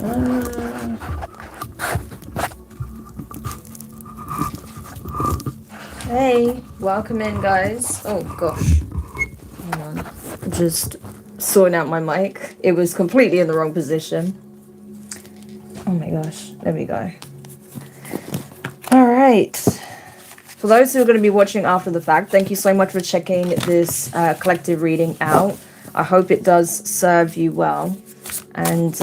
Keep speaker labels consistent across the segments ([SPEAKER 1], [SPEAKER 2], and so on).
[SPEAKER 1] Hey, welcome in, guys. Oh gosh, hold on. Just sorting out my mic. It was completely in the wrong position. Oh my gosh, there we go. All right. For those who are going to be watching after the fact, thank you so much for checking this collective reading out. I hope it does serve you well. And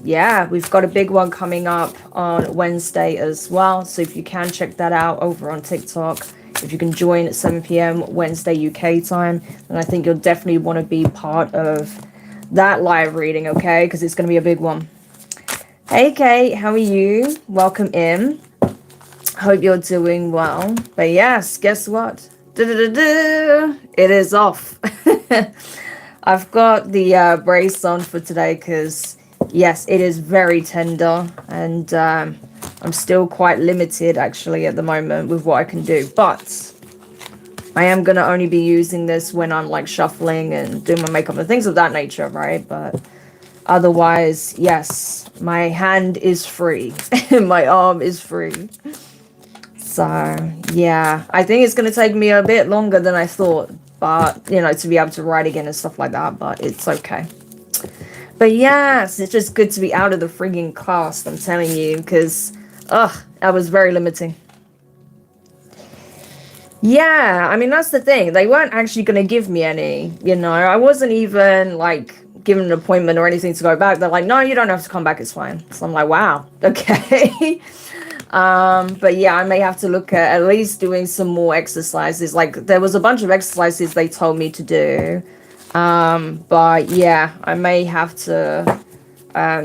[SPEAKER 1] yeah, we've got a big one coming up on Wednesday as well. So if you can check that out over on TikTok, if you can join at 7 p.m. Wednesday UK time, then I think you'll definitely want to be part of that live reading, okay? Because it's going to be a big one. Hey, Kate, how are you? Welcome in. Hope you're doing well. But yes, guess what? It is off. I've got the brace on for today because, yes, it is very tender. And I'm still quite limited, actually, at the moment with what I can do. But I am going to only be using this when I'm, like, shuffling and doing my makeup and things of that nature, right? But otherwise, yes, my hand is free. My arm is free. So, yeah, I think it's going to take me a bit longer than I thought, but, you know, to be able to write again and stuff like that, but it's okay. But yes, it's just good to be out of the frigging cast, I'm telling you, because, that was very limiting. Yeah, I mean, that's the thing. They weren't actually going to give me any, you know, I wasn't even, like, given an appointment or anything to go back. They're like, no, you don't have to come back, it's fine. So I'm like, wow, okay. But yeah, I may have to look at least doing some more exercises. Like there was a bunch of exercises they told me to do. But yeah, I may have to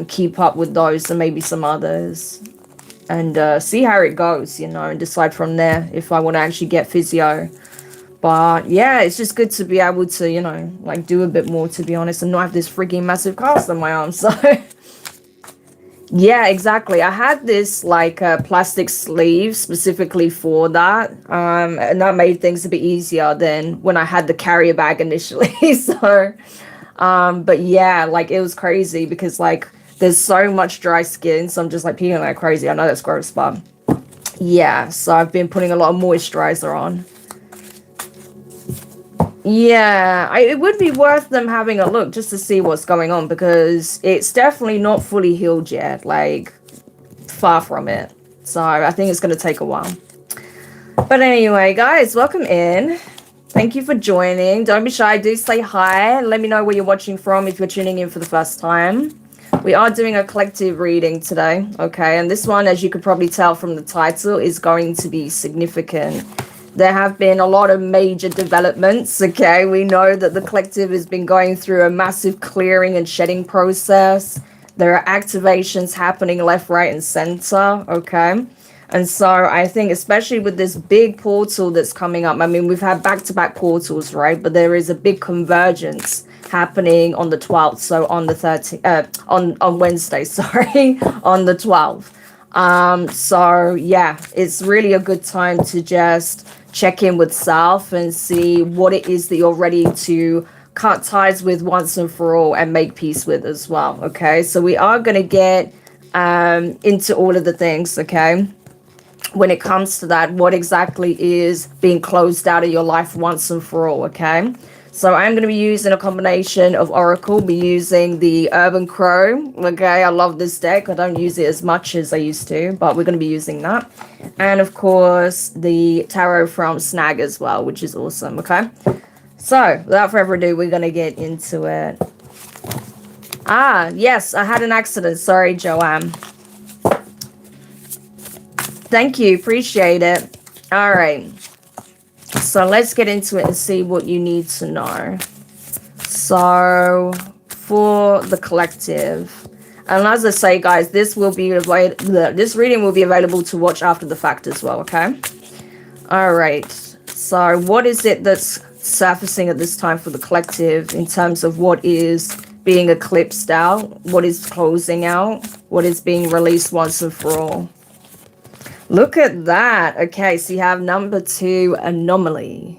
[SPEAKER 1] keep up with those and maybe some others and see how it goes, you know, and decide from there if I want to actually get physio. But yeah, it's just good to be able to, you know, like do a bit more, to be honest, and not have this freaking massive cast on my arm. So yeah, exactly. I had this like plastic sleeve specifically for that, and that made things a bit easier than when I had the carrier bag initially. So, but yeah, like it was crazy because like there's so much dry skin, so I'm just like peeling like crazy. I know that's gross, but yeah. So I've been putting a lot of moisturizer on. Yeah, it would be worth them having a look just to see what's going on because it's definitely not fully healed yet. Like far from it. So I think it's going to take a while. But anyway, guys, welcome in. Thank you for joining. Don't be shy. Do say hi. Let me know where you're watching from if you're tuning in for the first time. We are doing a collective reading today, okay? And this one, as you could probably tell from the title, is going to be significant. There have been a lot of major developments, okay? We know that the collective has been going through a massive clearing and shedding process. There are activations happening left, right, and center, okay? And so I think especially with this big portal that's coming up, I mean, we've had back-to-back portals, right? But there is a big convergence happening on the 12th, so on the 13th, on Wednesday, sorry, on the 12th. So yeah, it's really a good time to just check in with self and see what it is that you're ready to cut ties with once and for all and make peace with as well. Okay, so we are going to get into all of the things, okay, when it comes to that, what exactly is being closed out of your life once and for all, okay? So I'm going to be using a combination of Oracle, be using the Urban Crow, okay? I love this deck. I don't use it as much as I used to, but we're going to be using that. And of course, the Tarot from Snag as well, which is awesome, okay? So without further ado, we're going to get into it. Ah, yes, I had an accident. Sorry, Joanne. Thank you. Appreciate it. All right. So let's get into it and see what you need to know. So for the collective, and as I say, guys, this reading will be available to watch after the fact as well, okay? All right. So what is it that's surfacing at this time for the collective in terms of what is being eclipsed out, what is closing out, what is being released once and for all? Look at that. Okay, so you have number 2, anomaly.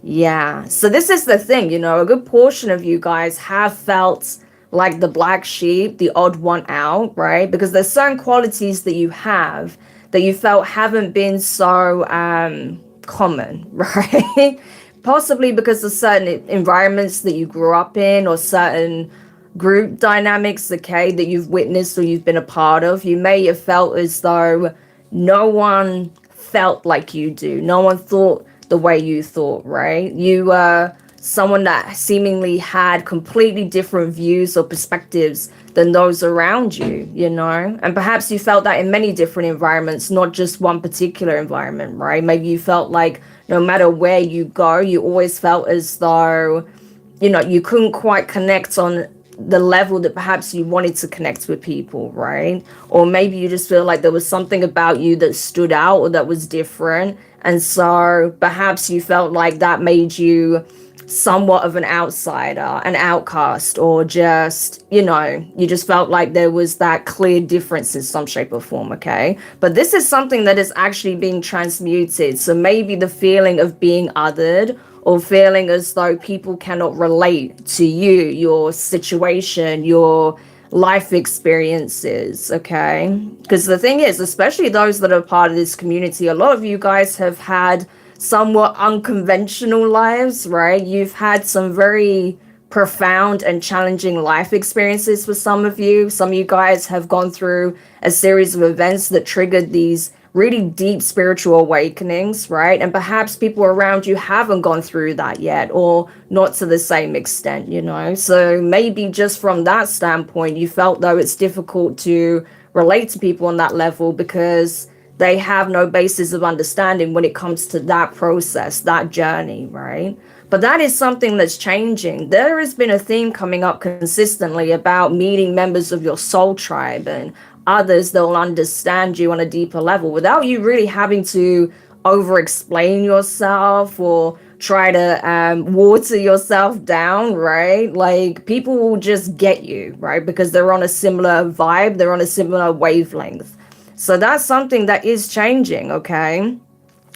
[SPEAKER 1] Yeah, so this is the thing, you know, a good portion of you guys have felt like the black sheep, the odd one out, right? Because there's certain qualities that you have that you felt haven't been so common, right? Possibly because of certain environments that you grew up in or certain group dynamics, okay, that you've witnessed or you've been a part of. You may have felt as though no one felt like you do. No one thought the way you thought, right? You were someone that seemingly had completely different views or perspectives than those around you, you know? And perhaps you felt that in many different environments, not just one particular environment, right? Maybe you felt like no matter where you go, you always felt as though, you know, you couldn't quite connect on the level that perhaps you wanted to connect with people, right? Or maybe you just feel like there was something about you that stood out or that was different. And so perhaps you felt like that made you somewhat of an outsider, an outcast, or just, you know, you just felt like there was that clear difference in some shape or form, okay? But this is something that is actually being transmuted. So maybe the feeling of being othered or feeling as though people cannot relate to you, your situation, your life experiences, okay? Because the thing is, especially those that are part of this community, a lot of you guys have had somewhat unconventional lives, right? You've had some very profound and challenging life experiences for some of you. Some of you guys have gone through a series of events that triggered these really deep spiritual awakenings, right? And perhaps people around you haven't gone through that yet, or not to the same extent, you know? So maybe just from that standpoint, you felt though it's difficult to relate to people on that level because they have no basis of understanding when it comes to that process, that journey, right? But that is something that's changing. There has been a theme coming up consistently about meeting members of your soul tribe and others that will understand you on a deeper level without you really having to over explain yourself or try to water yourself down, right? Like people will just get you, right? Because they're on a similar vibe, they're on a similar wavelength. So that's something that is changing, okay?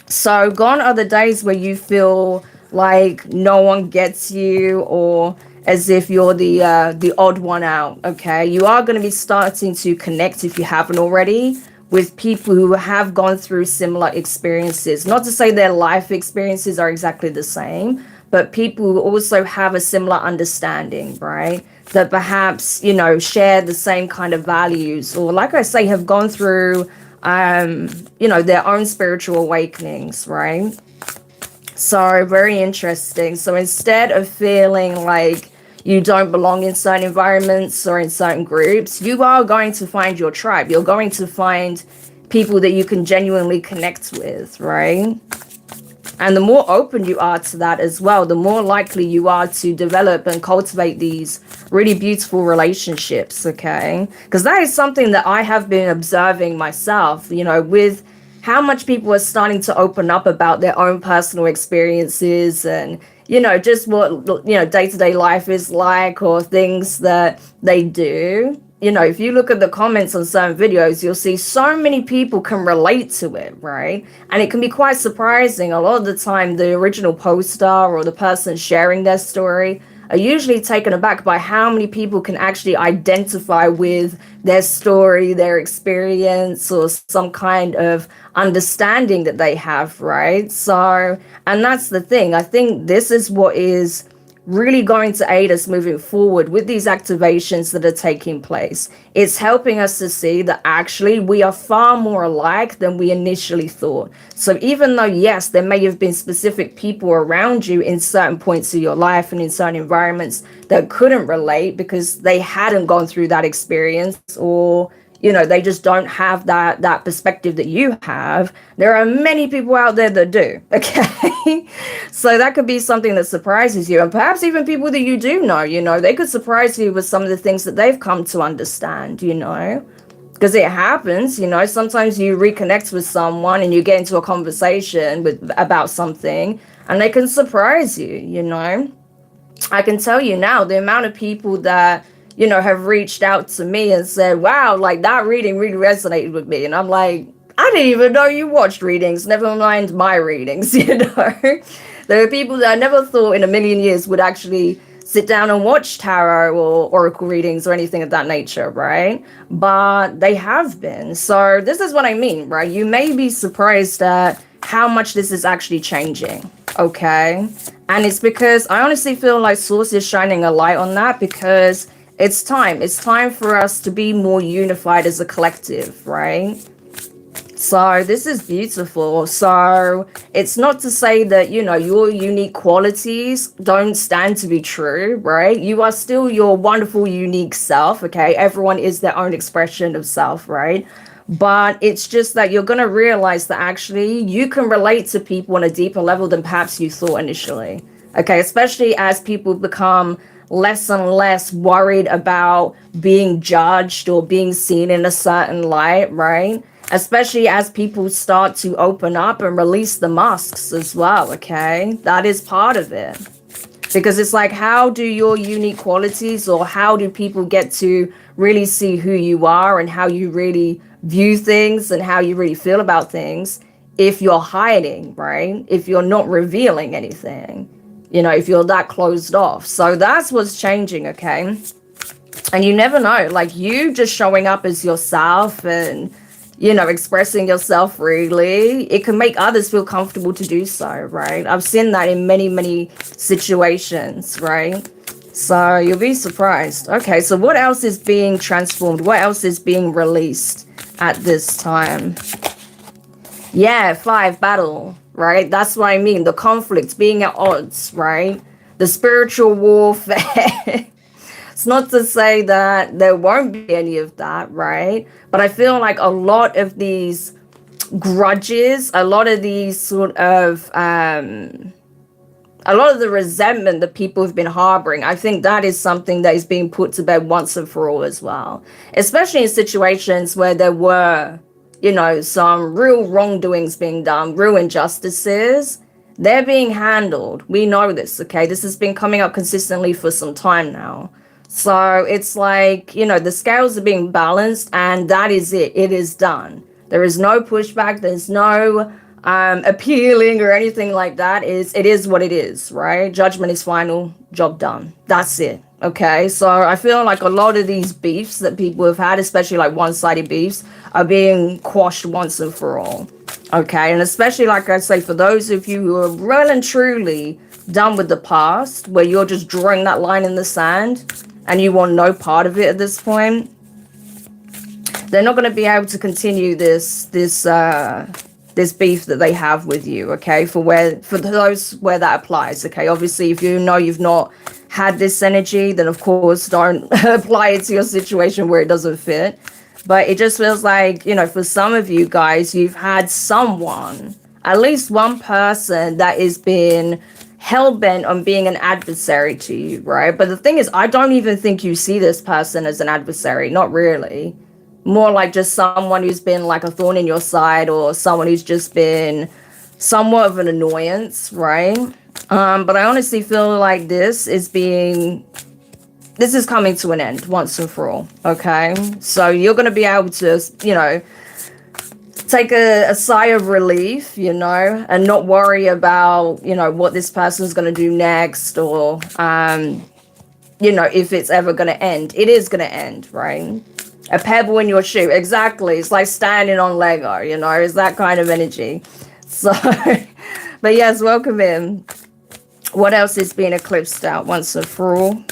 [SPEAKER 1] So gone are the days where you feel like no one gets you or as if you're the odd one out, okay? You are going to be starting to connect, if you haven't already, with people who have gone through similar experiences. Not to say their life experiences are exactly the same, but people who also have a similar understanding, right? That perhaps, you know, share the same kind of values or, like I say, have gone through, you know, their own spiritual awakenings, right? So very interesting. So instead of feeling like you don't belong in certain environments or in certain groups, you are going to find your tribe. You're going to find people that you can genuinely connect with, right? And the more open you are to that as well, the more likely you are to develop and cultivate these really beautiful relationships, okay? Because that is something that I have been observing myself, you know, with how much people are starting to open up about their own personal experiences and, you know, just what, you know, day-to-day life is like or things that they do. You know, if you look at the comments on certain videos, you'll see so many people can relate to it, right? And it can be quite surprising. A lot of the time, the original poster or the person sharing their story are usually taken aback by how many people can actually identify with their story, their experience, or some kind of understanding that they have, right? So, and that's the thing. I think this is what is really going to aid us moving forward with these activations that are taking place. It's helping us to see that actually we are far more alike than we initially thought. So even though, yes, there may have been specific people around you in certain points of your life and in certain environments that couldn't relate because they hadn't gone through that experience, or you know, they just don't have that perspective that you have. There are many people out there that do, okay? So that could be something that surprises you. And perhaps even people that you do know, you know, they could surprise you with some of the things that they've come to understand, you know? Because it happens, you know, sometimes you reconnect with someone and you get into a conversation about something and they can surprise you, you know? I can tell you now, the amount of people that, you know, have reached out to me and said, wow, like that reading really resonated with me. And I'm like, I didn't even know you watched readings, never mind my readings, you know. There are people that I never thought in a million years would actually sit down and watch tarot or oracle readings or anything of that nature, right? But they have been. So this is what I mean, right? You may be surprised at how much this is actually changing, okay? And it's because I honestly feel like Source is shining a light on that, because it's time. It's time for us to be more unified as a collective, right? So this is beautiful. So it's not to say that, your unique qualities don't stand to be true, right? You are still your wonderful, unique self, okay? Everyone is their own expression of self, right? But it's just that you're going to realize that actually you can relate to people on a deeper level than perhaps you thought initially, okay? Especially as people become less and less worried about being judged or being seen in a certain light, right? Especially as people start to open up and release the masks as well, okay? That is part of it. Because it's like, how do your unique qualities, or how do people get to really see who you are and how you really view things and how you really feel about things if you're hiding, right? If you're not revealing anything, if you're that closed off. So that's what's changing, okay? And you never know, like, you just showing up as yourself and expressing yourself freely, it can make others feel comfortable to do so, right? I've seen that in many, many situations, right? So you'll be surprised. Okay, so what else is being transformed? What else is being released at this time? Yeah, 5, battle, right? That's what I mean. The conflict, being at odds, right? The spiritual warfare. It's not to say that there won't be any of that, right? But I feel like a lot of these grudges, a lot of these sort of, a lot of the resentment that people have been harboring, I think that is something that is being put to bed once and for all as well. Especially in situations where there were, some real wrongdoings being done, real injustices. They're being handled. We know this, okay? This has been coming up consistently for some time now. So it's like, the scales are being balanced, and that is it. It is done. There is no pushback. There's no appealing or anything like that. It is what it is, right? Judgment is final. Job done. That's it. Okay. So I feel like a lot of these beefs that people have had, especially like one-sided beefs, are being quashed once and for all. Okay. And especially, like I say, for those of you who are well and truly done with the past, where you're just drawing that line in the sand, and you want no part of it at this point, they're not going to be able to continue this beef that they have with you, okay? For those where that applies, okay? Obviously, if you've not had this energy, then of course don't apply it to your situation where it doesn't fit. But it just feels like, for some of you guys, you've had someone, at least one person, that has been hell-bent on being an adversary to you, right? But the thing is, I don't even think you see this person as an adversary. Not really. More like just someone who's been like a thorn in your side, or someone who's just been somewhat of an annoyance, right? But I honestly feel like this is coming to an end once and for all, okay? So you're going to be able to, take a sigh of relief, and not worry about, what this person's going to do next, or, if it's ever going to end. It is going to end, right? A pebble in your shoe. Exactly. It's like standing on Lego, it's that kind of energy. So, but yes, welcome in. What else is being eclipsed out once and for all?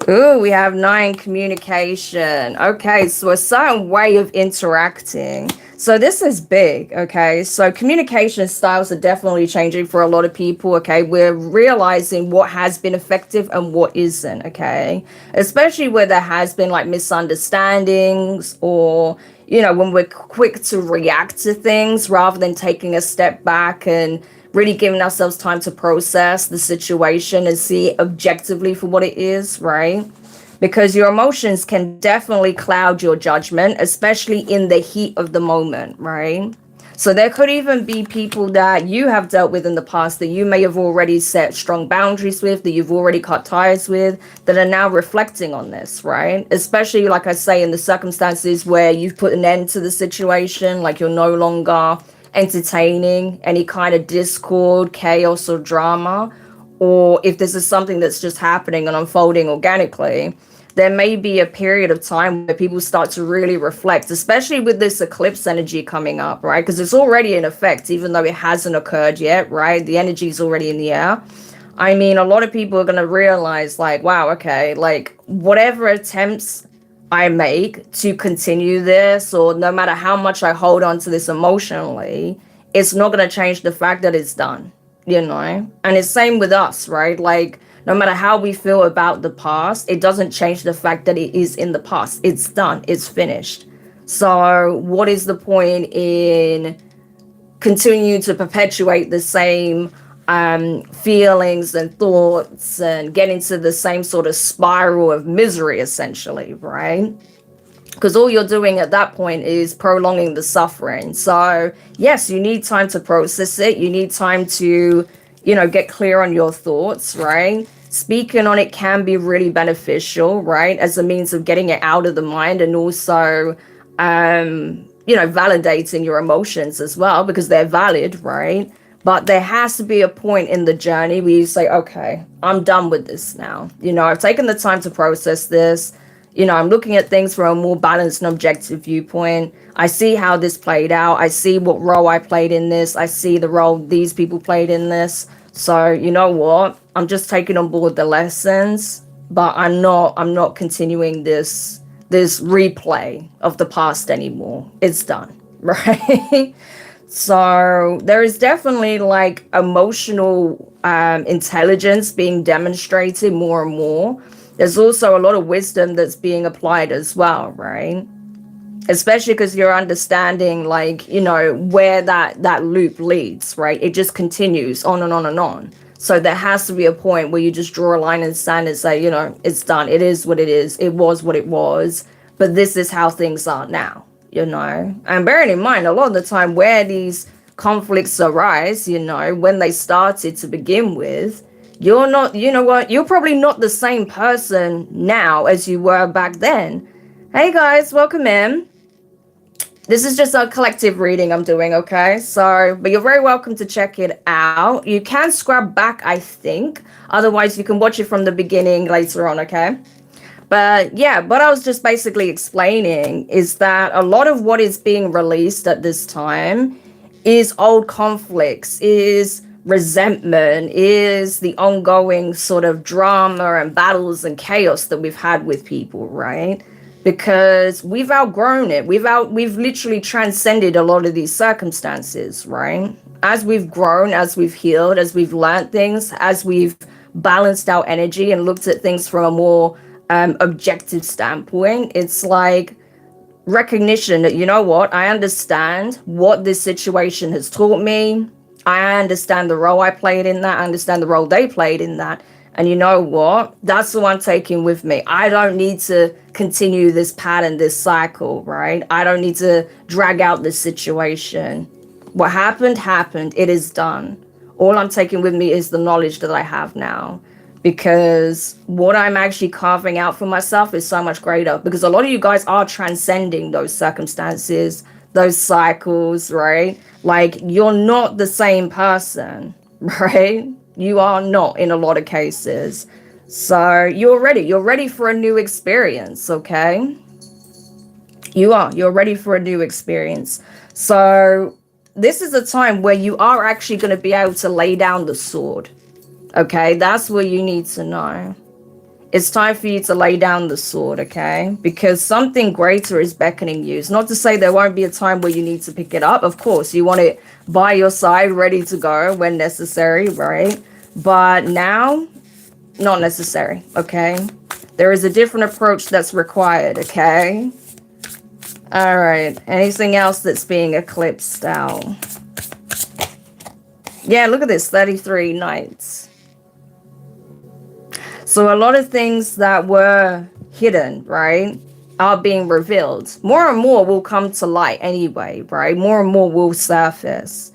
[SPEAKER 1] Ooh, we have 9, communication. Okay, so a certain way of interacting. So this is big, okay? So communication styles are definitely changing for a lot of people, okay? We're realizing what has been effective and what isn't, okay? Especially where there has been like misunderstandings, or, when we're quick to react to things rather than taking a step back and really giving ourselves time to process the situation and see it objectively for what it is, right? Because your emotions can definitely cloud your judgment, especially in the heat of the moment, right? So there could even be people that you have dealt with in the past that you may have already set strong boundaries with, that you've already cut ties with, that are now reflecting on this, right? Especially, like I say, in the circumstances where you've put an end to the situation, like you're no longer entertaining any kind of discord, chaos, or drama, or if this is something that's just happening and unfolding organically, there may be a period of time where people start to really reflect, especially with this eclipse energy coming up, right? Because it's already in effect, even though it hasn't occurred yet, right? The energy is already in the air. I mean, a lot of people are going to realize, like, wow, okay, like, whatever attempts I make to continue this, or no matter how much I hold on to this emotionally, it's not going to change the fact that it's done, you know? And it's same with us, right? Like, no matter how we feel about the past, it doesn't change the fact that it is in the past. It's done, it's finished. So, what is the point in continuing to perpetuate the same feelings and thoughts and get into the same sort of spiral of misery, essentially, right? Because all you're doing at that point is prolonging the suffering. So, yes, you need time to process it. You need time to, get clear on your thoughts, right? Speaking on it can be really beneficial, right? As a means of getting it out of the mind, and also, validating your emotions as well, because they're valid, right? But there has to be a point in the journey where you say, okay, I'm done with this now. I've taken the time to process this. I'm looking at things from a more balanced and objective viewpoint. I see how this played out. I see what role I played in this. I see the role these people played in this. So, you know what? I'm just taking on board the lessons, but I'm not continuing this replay of the past anymore. It's done, right? So there is definitely like emotional intelligence being demonstrated more and more. There's also a lot of wisdom that's being applied as well, right? Especially because you're understanding, like, where that loop leads, right? It just continues on and on and on. So there has to be a point where you just draw a line in the sand and say, it's done. It is what it is. It was what it was. But this is how things are now, And bearing in mind, a lot of the time where these conflicts arise, when they started to begin with, you're not, you're probably not the same person now as you were back then. Hey guys, welcome in. This is just a collective reading I'm doing, okay? So, but you're very welcome to check it out. You can scrub back, I think. Otherwise, you can watch it from the beginning later on, okay? But yeah, what I was just basically explaining is that a lot of what is being released at this time is old conflicts, is resentment, is the ongoing sort of drama and battles and chaos that we've had with people, right? Because we've outgrown it. We've literally transcended a lot of these circumstances, right? As we've grown, as we've healed, as we've learned things, as we've balanced our energy and looked at things from a more objective standpoint, it's like recognition that, I understand what this situation has taught me. I understand the role I played in that. I understand the role they played in that. And you know what? That's the one taking with me. I don't need to continue this pattern, this cycle, right? I don't need to drag out this situation. What happened, happened. It is done. All I'm taking with me is the knowledge that I have now. Because what I'm actually carving out for myself is so much greater. Because a lot of you guys are transcending those circumstances, those cycles, right? Like, you're not the same person, right? You are not in a lot of cases. So you're ready for a new experience, okay? You're ready for a new experience. So this is a time where you are actually going to be able to lay down the sword. Okay, that's what you need to know. It's time for you to lay down the sword, okay? Because something greater is beckoning you. It's not to say there won't be a time where you need to pick it up. Of course, you want it by your side, ready to go when necessary, right? But now, not necessary, okay? There is a different approach that's required, okay? All right, anything else that's being eclipsed out? Yeah, look at this, 33 nights. So a lot of things that were hidden, right, are being revealed. More and more will come to light anyway, right? More and more will surface.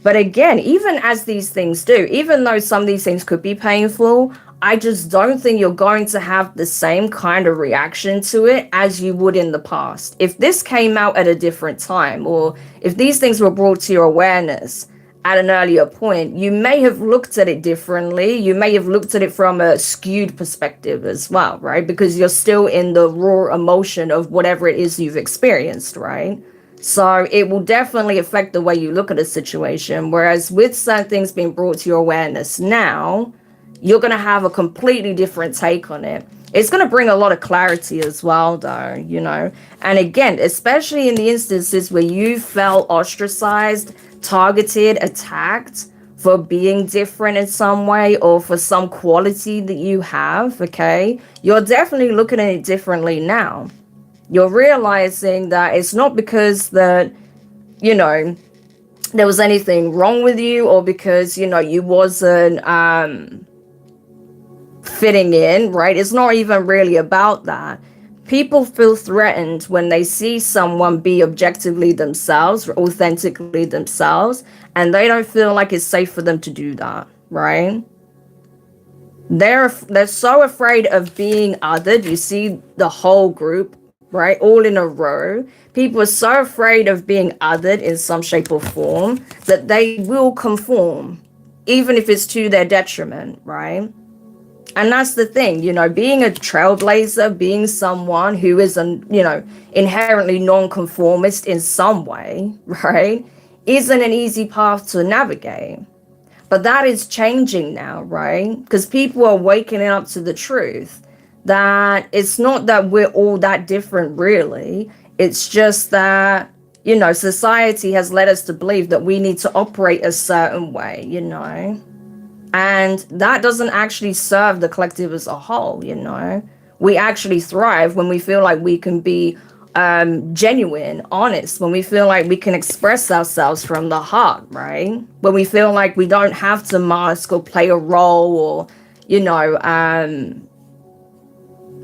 [SPEAKER 1] But again, even as these things do, even though some of these things could be painful, I just don't think you're going to have the same kind of reaction to it as you would in the past. If this came out at a different time, or if these things were brought to your awareness at an earlier point, you may have looked at it differently. You may have looked at it from a skewed perspective as well, right? Because you're still in the raw emotion of whatever it is you've experienced, right? So it will definitely affect the way you look at a situation. Whereas with certain things being brought to your awareness now, you're going to have a completely different take on it. It's going to bring a lot of clarity as well, though, you know. And again, especially in the instances where you felt ostracized, targeted, attacked for being different in some way or for some quality that you have, okay, you're definitely looking at it differently now. You're realizing that it's not because that, you know, there was anything wrong with you or because, you know, you wasn't fitting in, right? It's not even really about that. People feel threatened when they see someone be objectively themselves, authentically themselves, and they don't feel like it's safe for them to do that, right? They're so afraid of being othered. You see the whole group, right, all in a row. People are so afraid of being othered in some shape or form that they will conform, even if it's to their detriment, right? And that's the thing, you know, being a trailblazer, being someone who is, you know, inherently non-conformist in some way, right, isn't an easy path to navigate. But that is changing now, right? Because people are waking up to the truth that it's not that we're all that different, really. It's just that, you know, society has led us to believe that we need to operate a certain way, you know. And that doesn't actually serve the collective as a whole, you know. We actually thrive when we feel like we can be genuine, honest, when we feel like we can express ourselves from the heart, right? When we feel like we don't have to mask or play a role or, you know,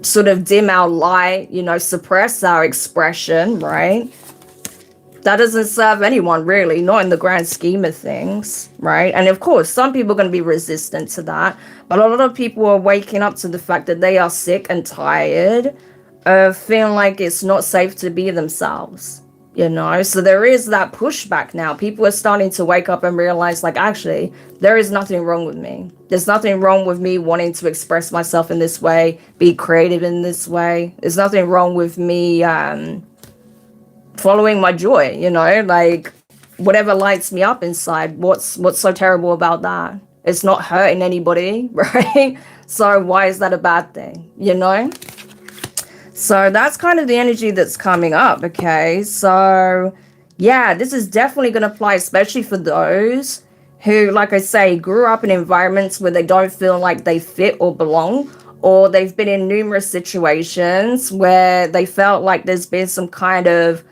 [SPEAKER 1] sort of dim our light, you know, suppress our expression, right? That doesn't serve anyone really, not in the grand scheme of things, right? And of course, some people are going to be resistant to that, but a lot of people are waking up to the fact that they are sick and tired of feeling like it's not safe to be themselves, you know? So there is that pushback now. People are starting to wake up and realize, like, actually, there is nothing wrong with me. There's nothing wrong with me wanting to express myself in this way, be creative in this way. There's nothing wrong with me, following my joy, you know, like whatever lights me up inside. What's so terrible about that? It's not hurting anybody, right? So why is that a bad thing, you know? So that's kind of the energy that's coming up, okay? So yeah, this is definitely going to apply, especially for those who, like I say, grew up in environments where they don't feel like they fit or belong, or they've been in numerous situations where they felt like there's been some kind of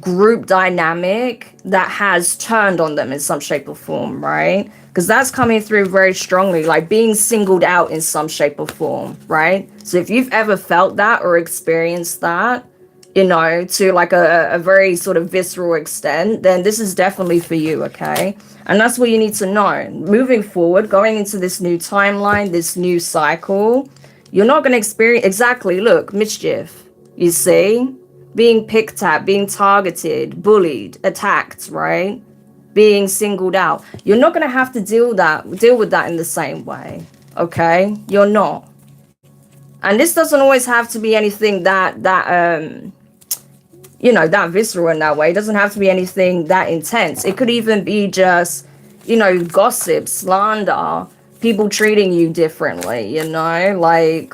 [SPEAKER 1] group dynamic that has turned on them in some shape or form, right? Because that's coming through very strongly, like being singled out in some shape or form, right? So if you've ever felt that or experienced that, you know, to like a very sort of visceral extent, then this is definitely for you, okay? And that's what you need to know. Moving forward, going into this new timeline, this new cycle, you're not going to experience exactly, look, mischief, you see? Being picked at, being targeted, bullied, attacked, right? Being singled out. You're not going to have to deal with that in the same way, okay? You're not. And this doesn't always have to be anything that you know, that visceral in that way. It doesn't have to be anything that intense. It could even be just, you know, gossip, slander, people treating you differently, you know, like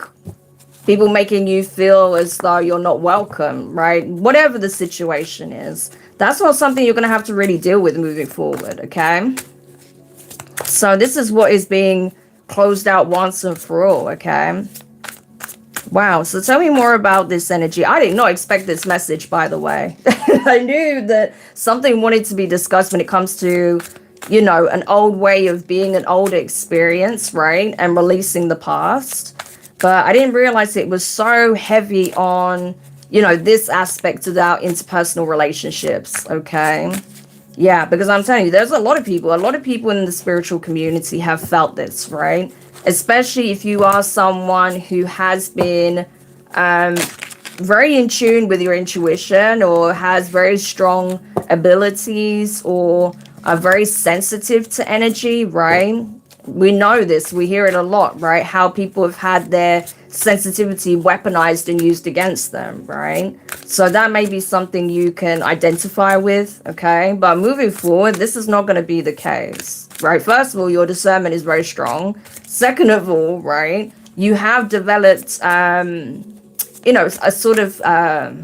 [SPEAKER 1] people making you feel as though you're not welcome, right? Whatever the situation is, that's not something you're going to have to really deal with moving forward, okay? So this is what is being closed out once and for all, okay? Wow, so tell me more about this energy. I did not expect this message, by the way. I knew that something wanted to be discussed when it comes to, you know, an old way of being, an old experience, right? And releasing the past. But I didn't realize it was so heavy on, you know, this aspect of our interpersonal relationships, okay? Yeah, because I'm telling you, there's a lot of people in the spiritual community have felt this, right? Especially if you are someone who has been very in tune with your intuition or has very strong abilities or are very sensitive to energy, right? We know this, we hear it a lot, right? How people have had their sensitivity weaponized and used against them, right? So that may be something you can identify with, okay? But moving forward, this is not going to be the case, right? First of all, your discernment is very strong. Second of all, right, you have developed, a sort of a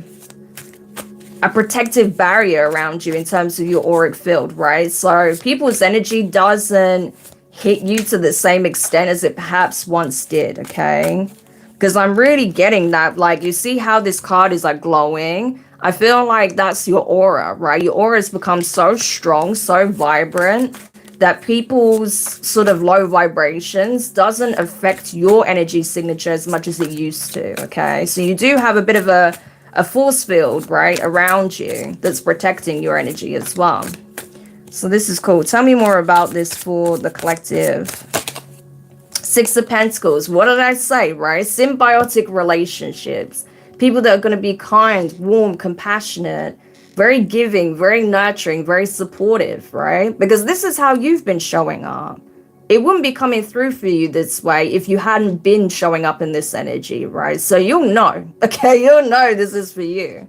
[SPEAKER 1] protective barrier around you in terms of your auric field, right? So people's energy doesn't hit you to the same extent as it perhaps once did, okay? Because I'm really getting that, like, you see how this card is like glowing? I feel like that's your aura, right? Your aura has become so strong, so vibrant, that people's sort of low vibrations doesn't affect your energy signature as much as it used to, okay? So you do have a bit of a force field, right, around you that's protecting your energy as well. So this is cool. Tell me more about this for the collective. Six of Pentacles. What did I say, right? Symbiotic relationships. People that are going to be kind, warm, compassionate, very giving, very nurturing, very supportive, right? Because this is how you've been showing up. It wouldn't be coming through for you this way if you hadn't been showing up in this energy, right? So you'll know, okay? You'll know this is for you.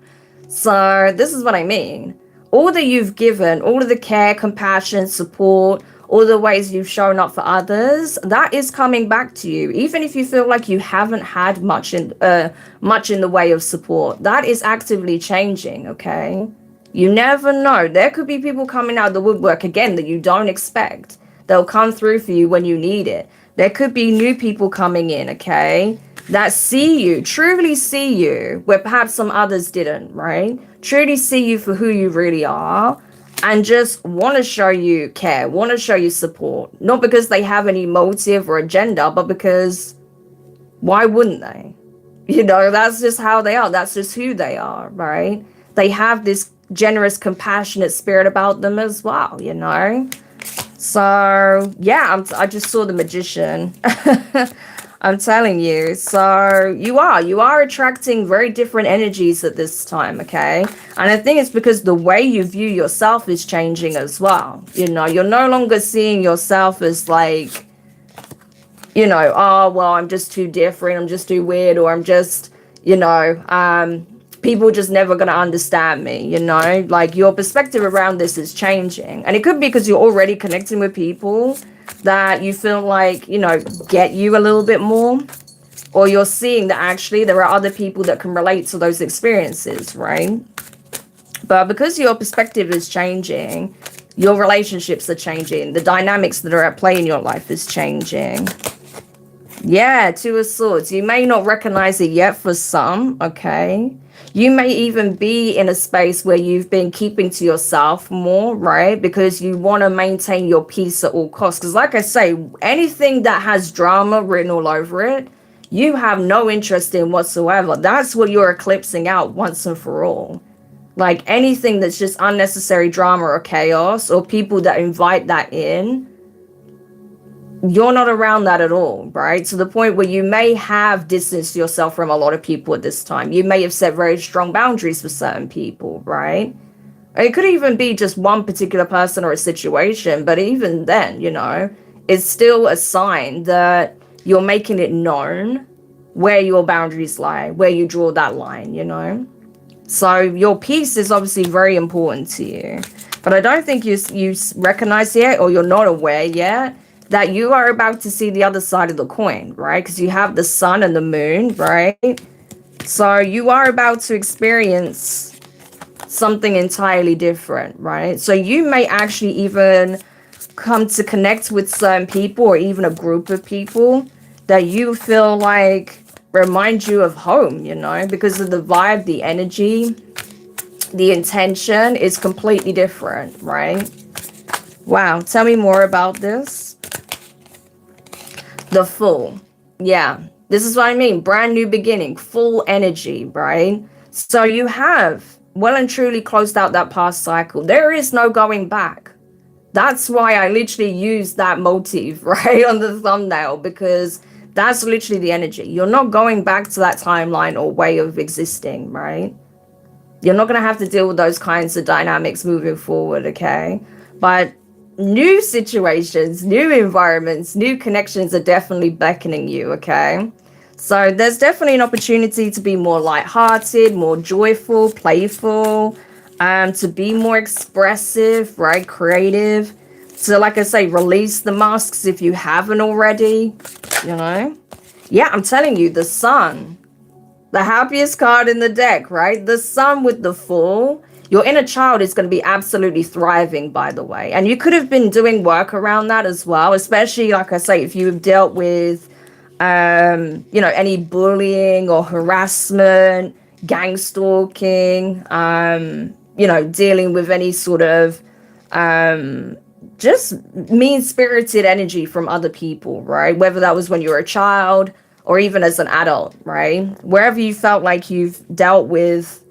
[SPEAKER 1] So this is what I mean. All that you've given, all of the care, compassion, support, all the ways you've shown up for others, that is coming back to you. Even if you feel like you haven't had much in the way of support, that is actively changing, okay? You never know. There could be people coming out of the woodwork again that you don't expect. They'll come through for you when you need it. There could be new people coming in, okay, that see you, truly see you, where perhaps some others didn't, right? Truly see you for who you really are and just want to show you care, want to show you support. Not because they have any motive or agenda, but because why wouldn't they? You know, that's just how they are. That's just who they are, right? They have this generous, compassionate spirit about them as well, you know? So, yeah, I just saw the Magician. I'm telling you. So you are attracting very different energies at this time, okay? And I think it's because the way you view yourself is changing as well. You know, you're no longer seeing yourself as like, you know, oh, well, I'm just too different, I'm just too weird, or I'm just, you know, people just never going to understand me, you know? Like, your perspective around this is changing. And it could be because you're already connecting with people that you feel like, you know, get you a little bit more. Or you're seeing that actually there are other people that can relate to those experiences, right? But because your perspective is changing, your relationships are changing. The dynamics that are at play in your life is changing. Yeah, Two of Swords. You may not recognize it yet for some, okay? You may even be in a space where you've been keeping to yourself more, right? Because you want to maintain your peace at all costs. Because like I say, anything that has drama written all over it, you have no interest in whatsoever. That's what you're eclipsing out once and for all. Like anything that's just unnecessary drama or chaos or people that invite that in, you're not around that at all, right? To the point where you may have distanced yourself from a lot of people at this time. You may have set very strong boundaries for certain people, right? It could even be just one particular person or a situation, but even then, you know, it's still a sign that you're making it known where your boundaries lie, where you draw that line, you know? So your peace is obviously very important to you. But I don't think you recognize yet, or you're not aware yet, that you are about to see the other side of the coin, right? Because you have the sun and the moon, right? So you are about to experience something entirely different, right? So you may actually even come to connect with certain people or even a group of people that you feel like remind you of home, you know, because of the vibe, the energy, the intention is completely different, right? Wow, tell me more about this. The Fool. Yeah, this is what I mean. Brand new beginning, full energy, right? So you have well and truly closed out that past cycle. There is no going back. That's why I literally used that motif, right, on the thumbnail, because that's literally the energy. You're not going back to that timeline or way of existing, right? You're not going to have to deal with those kinds of dynamics moving forward, okay? But new situations, new environments, new connections are definitely beckoning you, okay? So there's definitely an opportunity to be more lighthearted, more joyful, playful, to be more expressive, right? Creative. So, like I say, release the masks if you haven't already, you know? Yeah, I'm telling you, the sun, the happiest card in the deck, right? The sun with the Fool. Your inner child is going to be absolutely thriving, by the way. And you could have been doing work around that as well, especially, like I say, if you've dealt with, any bullying or harassment, gang stalking, dealing with any sort of just mean spirited energy from other people, right? Whether that was when you were a child or even as an adult, right? Wherever you felt like you've dealt with,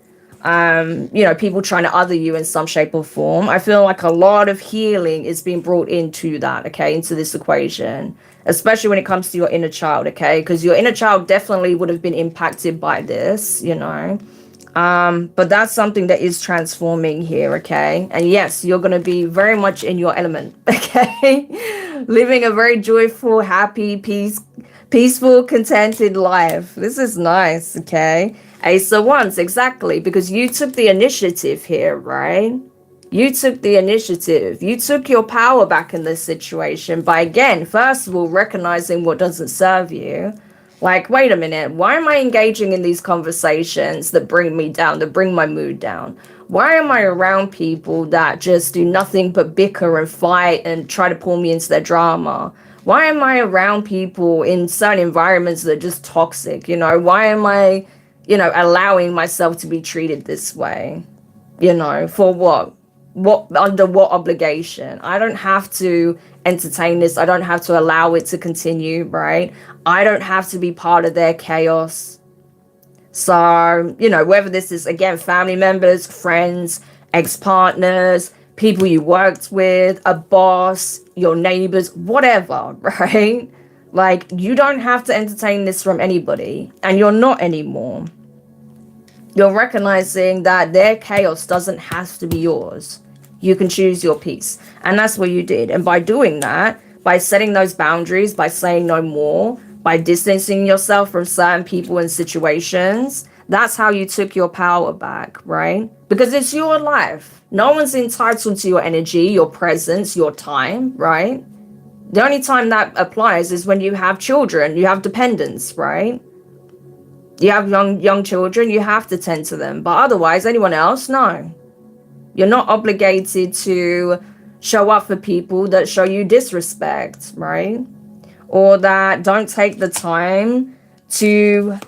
[SPEAKER 1] people trying to other you in some shape or form, I feel like a lot of healing is being brought into that, okay, into this equation, especially when it comes to your inner child, okay? Because your inner child definitely would have been impacted by this, but that's something that is transforming here, okay? And yes, you're going to be very much in your element, okay? Living a very joyful, happy, peaceful, contented life. This is nice, okay? Ace of Wands, exactly, because you took the initiative here, right? You took the initiative. You took your power back in this situation by, again, first of all, recognizing what doesn't serve you. Like, wait a minute, why am I engaging in these conversations that bring me down, that bring my mood down? Why am I around people that just do nothing but bicker and fight and try to pull me into their drama? Why am I around people in certain environments that are just toxic? Why am I, allowing myself to be treated this way? For what? What, under what obligation? I don't have to entertain this. I don't have to allow it to continue, right? I don't have to be part of their chaos. So, whether this is, again, family members, friends, ex-partners, people you worked with, a boss, your neighbors, whatever, right? Like, you don't have to entertain this from anybody, and you're not anymore. You're recognizing that their chaos doesn't have to be yours. You can choose your peace. And that's what you did. And by doing that, by setting those boundaries, by saying no more, by distancing yourself from certain people and situations, that's how you took your power back, right? Because it's your life. No one's entitled to your energy, your presence, your time, right? The only time that applies is when you have children, you have dependents, right? You have young children, you have to tend to them. But otherwise, anyone else, no. You're not obligated to show up for people that show you disrespect, right? Or that don't take the time to,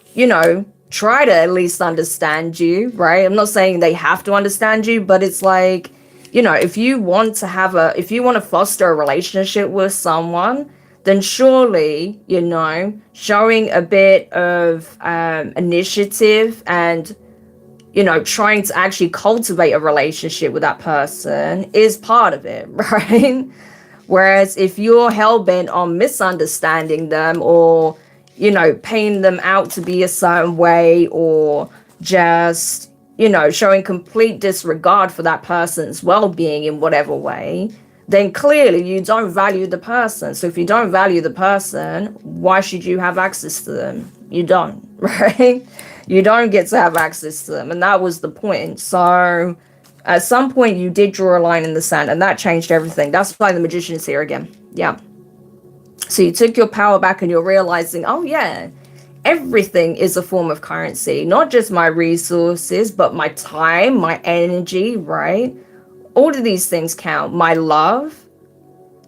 [SPEAKER 1] try to at least understand you, right? I'm not saying they have to understand you, but it's like, if you want to foster a relationship with someone, then surely, showing a bit of initiative and, trying to actually cultivate a relationship with that person is part of it, right? Whereas if you're hell-bent on misunderstanding them or, painting them out to be a certain way or just, showing complete disregard for that person's well-being in whatever way, then clearly you don't value the person. So if you don't value the person, why should you have access to them? You don't, right? You don't get to have access to them. And that was the point. So at some point you did draw a line in the sand and that changed everything. That's why the magician is here again. Yeah. So you took your power back and you're realizing, oh yeah, everything is a form of currency, not just my resources, but my time, my energy, right? All of these things count. My love.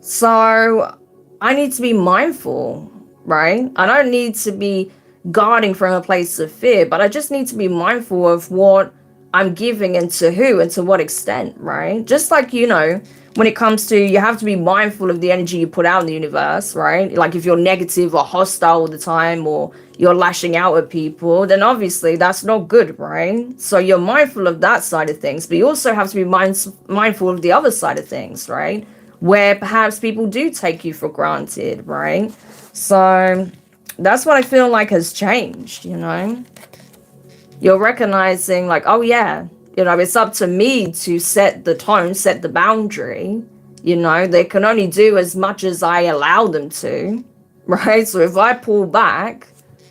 [SPEAKER 1] So I need to be mindful, right? I don't need to be guarding from a place of fear, but I just need to be mindful of what I'm giving and to who and to what extent, right? Just like, when it comes to, you have to be mindful of the energy you put out in the universe, right? Like if you're negative or hostile all the time or you're lashing out at people, then obviously that's not good, right? So you're mindful of that side of things, but you also have to be mindful of the other side of things, right? Where perhaps people do take you for granted, right? So that's what I feel like has changed, You're recognizing like, oh yeah, it's up to me to set the tone, set the boundary, You know, they can only do as much as I allow them to, right? So if I pull back,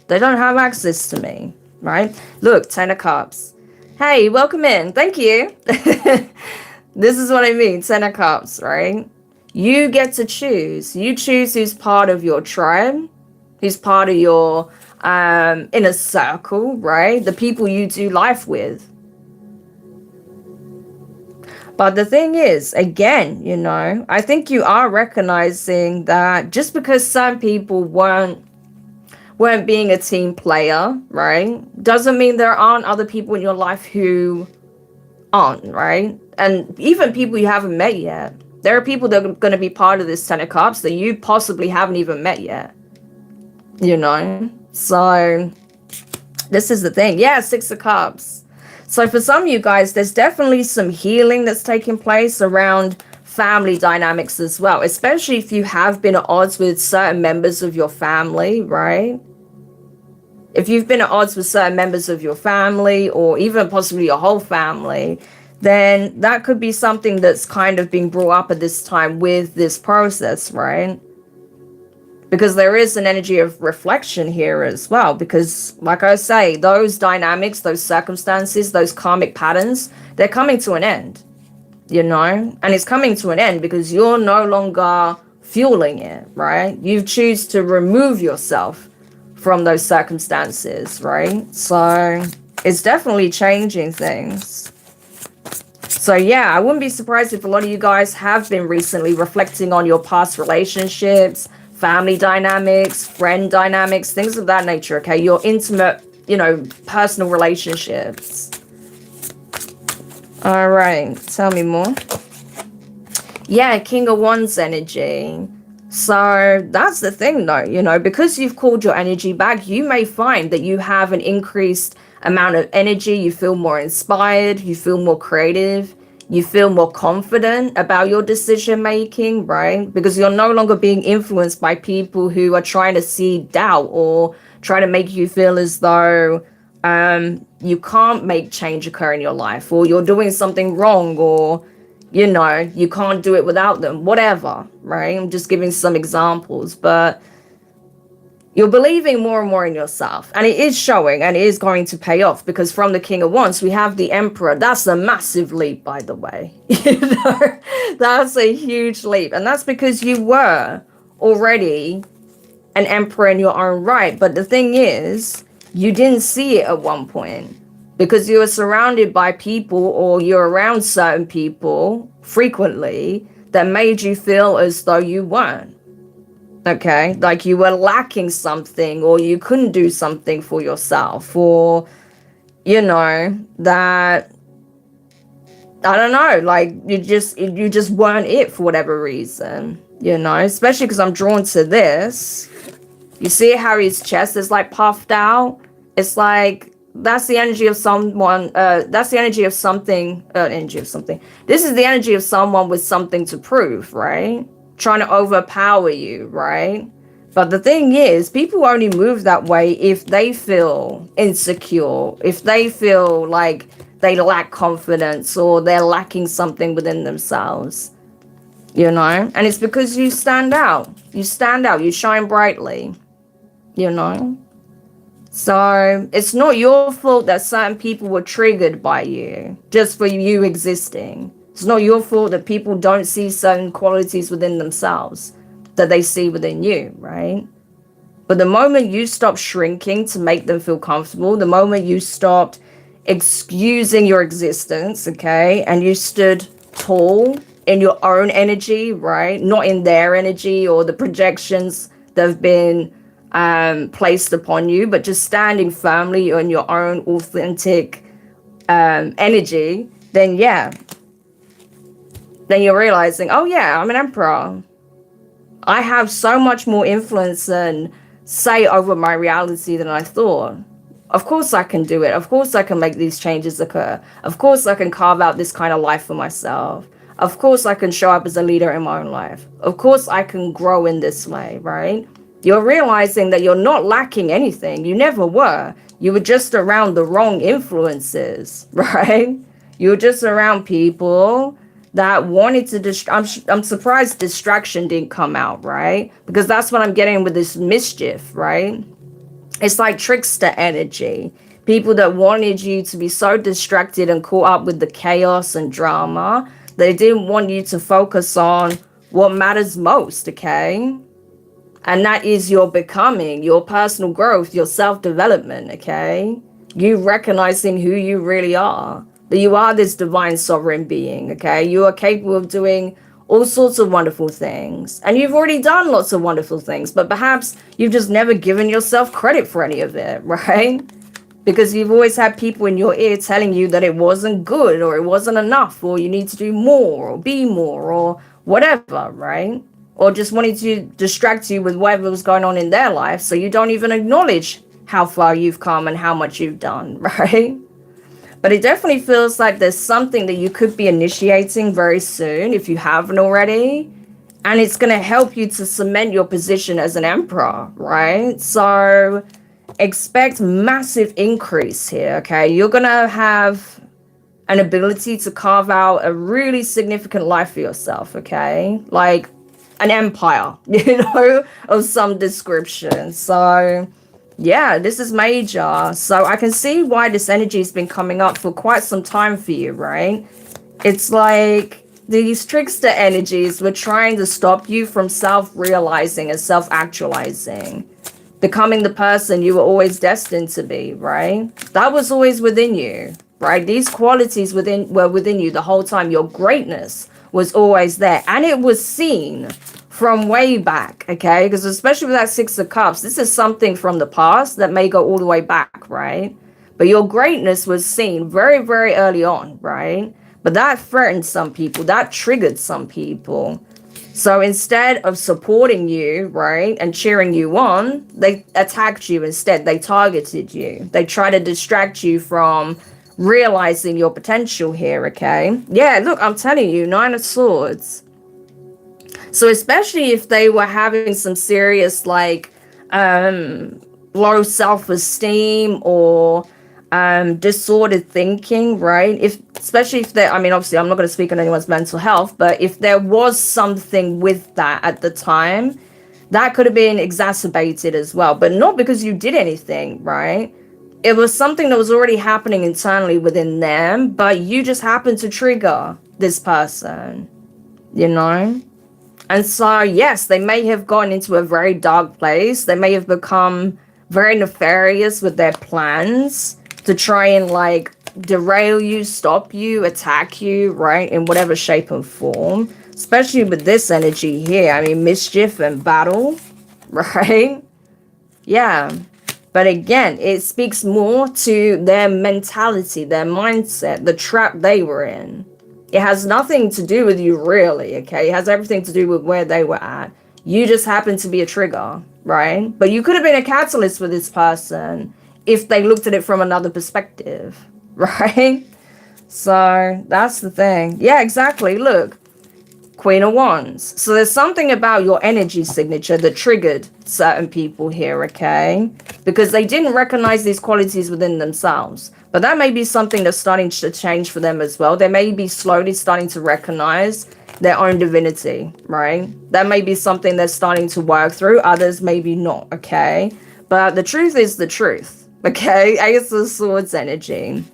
[SPEAKER 1] they don't have access to me, right? Look, 10 of Cups. Hey, welcome in. Thank you. This is what I mean, 10 of Cups, right? You get to choose. You choose who's part of your tribe, who's part of your inner circle, right? The people you do life with. But the thing is, again, you know, I think you are recognizing that just because some people weren't being a team player, right, doesn't mean there aren't other people in your life who aren't, right? And even people you haven't met yet. There are people that are going to be part of this 10 of Cups that you possibly haven't even met yet, you know? So this is the thing. Yeah, 6 of Cups. So for some of you guys, there's definitely some healing that's taking place around family dynamics as well, especially if you have been at odds with certain members of your family, right? If you've been at odds with certain members of your family or even possibly your whole family, then that could be something that's kind of being brought up at this time with this process, right? Because there is an energy of reflection here as well. Because, like I say, those dynamics, those circumstances, those karmic patterns, they're coming to an end, you know? And it's coming to an end because you're no longer fueling it, right? You choose to remove yourself from those circumstances, right? So it's definitely changing things. So yeah, I wouldn't be surprised if a lot of you guys have been recently reflecting on your past relationships, family dynamics, friend dynamics, things of that nature, okay? Your intimate, you know, personal relationships. All right, tell me more. Yeah, King of Wands energy. So that's the thing though, you know, because you've called your energy back, you may find that you have an increased amount of energy, you feel more inspired, you feel more creative, you feel more confident about your decision making, right? Because you're no longer being influenced by people who are trying to seed doubt or try to make you feel as though you can't make change occur in your life, or you're doing something wrong, or you know, you can't do it without them, whatever, right? I'm just giving some examples, but you're believing more and more in yourself, and it is showing, and it is going to pay off, because from the King of Wands, we have the Emperor. That's a massive leap, by the way. You know, that's a huge leap, and that's because you were already an Emperor in your own right. But the thing is, you didn't see it at one point because you were surrounded by people, or you're around certain people frequently that made you feel as though you weren't. Okay, like you were lacking something, or you couldn't do something for yourself, or you know, that I don't know, like you just weren't it for whatever reason, you know, especially because I'm drawn to this. You see how his chest is like puffed out? It's like that's the energy of someone, that's the energy of something, This is the energy of someone with something to prove, right? Trying to overpower you, right? But the thing is, people only move that way if they feel insecure, if they feel like they lack confidence, or they're lacking something within themselves, you know? And it's because you stand out. You stand out, you shine brightly, you know? So it's not your fault that certain people were triggered by you just for you existing. It's not your fault that people don't see certain qualities within themselves that they see within you, right? But the moment you stop shrinking to make them feel comfortable, the moment you stopped excusing your existence, okay, and you stood tall in your own energy, right? Not in their energy or the projections that have been placed upon you, but just standing firmly in your own authentic energy, then yeah. Then you're realizing, oh yeah, I'm an emperor. I have so much more influence and say over my reality than I thought. Of course I can do it. Of course I can make these changes occur. Of course I can carve out this kind of life for myself. Of course I can show up as a leader in my own life. Of course I can grow in this way, right? You're realizing that you're not lacking anything. You never were. You were just around the wrong influences, right? You were just around people that wanted to I'm surprised distraction didn't come out, right? Because that's what I'm getting with this mischief, right? It's like trickster energy. People that wanted you to be so distracted and caught up with the chaos and drama, they didn't want you to focus on what matters most, okay? And that is your becoming, your personal growth, your self-development, okay? You recognizing who you really are. That you are this divine sovereign being, okay? You are capable of doing all sorts of wonderful things. And you've already done lots of wonderful things, but perhaps you've just never given yourself credit for any of it, right? Because you've always had people in your ear telling you that it wasn't good or it wasn't enough or you need to do more or be more or whatever, right? Or just wanting to distract you with whatever was going on in their life so you don't even acknowledge how far you've come and how much you've done, right? But it definitely feels like there's something that you could be initiating very soon if you haven't already. And it's going to help you to cement your position as an emperor, right? So expect massive increase here, okay? You're going to have an ability to carve out a really significant life for yourself, okay? Like an empire, of some description. So yeah, this is major. So I can see why this energy has been coming up for quite some time for you, right? It's like these trickster energies were trying to stop you from self-realizing and self-actualizing, becoming the person you were always destined to be, right? That was always within you, right? These qualities were within you the whole time. Your greatness was always there, and it was seen from way back, okay? Because especially with that Six of Cups, this is something from the past that may go all the way back, right? But your greatness was seen very, very early on, right? But that threatened some people, that triggered some people. So instead of supporting you, right, and cheering you on, they attacked you instead. They targeted you. They try to distract you from realizing your potential here, okay? Yeah, look, I'm telling you, Nine of Swords. So especially if they were having some serious like low self-esteem or disordered thinking, right? Especially if they, I mean, obviously I'm not going to speak on anyone's mental health, but if there was something with that at the time, that could have been exacerbated as well, but not because you did anything, right? It was something that was already happening internally within them, but you just happened to trigger this person, you know? And so, yes, they may have gone into a very dark place. They may have become very nefarious with their plans to try and like derail you, stop you, attack you, right? In whatever shape and form, especially with this energy here. I mean, mischief and battle, right? Yeah. But again, it speaks more to their mentality, their mindset, the trap they were in. It has nothing to do with you, really, okay? It has everything to do with where they were at. You just happen to be a trigger, right? But you could have been a catalyst for this person if they looked at it from another perspective, right? So that's the thing. Yeah, exactly. Look, Queen of Wands. So there's something about your energy signature that triggered certain people here, okay? Because they didn't recognize these qualities within themselves. But that may be something that's starting to change for them as well. They may be slowly starting to recognize their own divinity, right? That may be something they're starting to work through. Others maybe not, okay? But the truth is the truth, okay? Ace of Swords energy.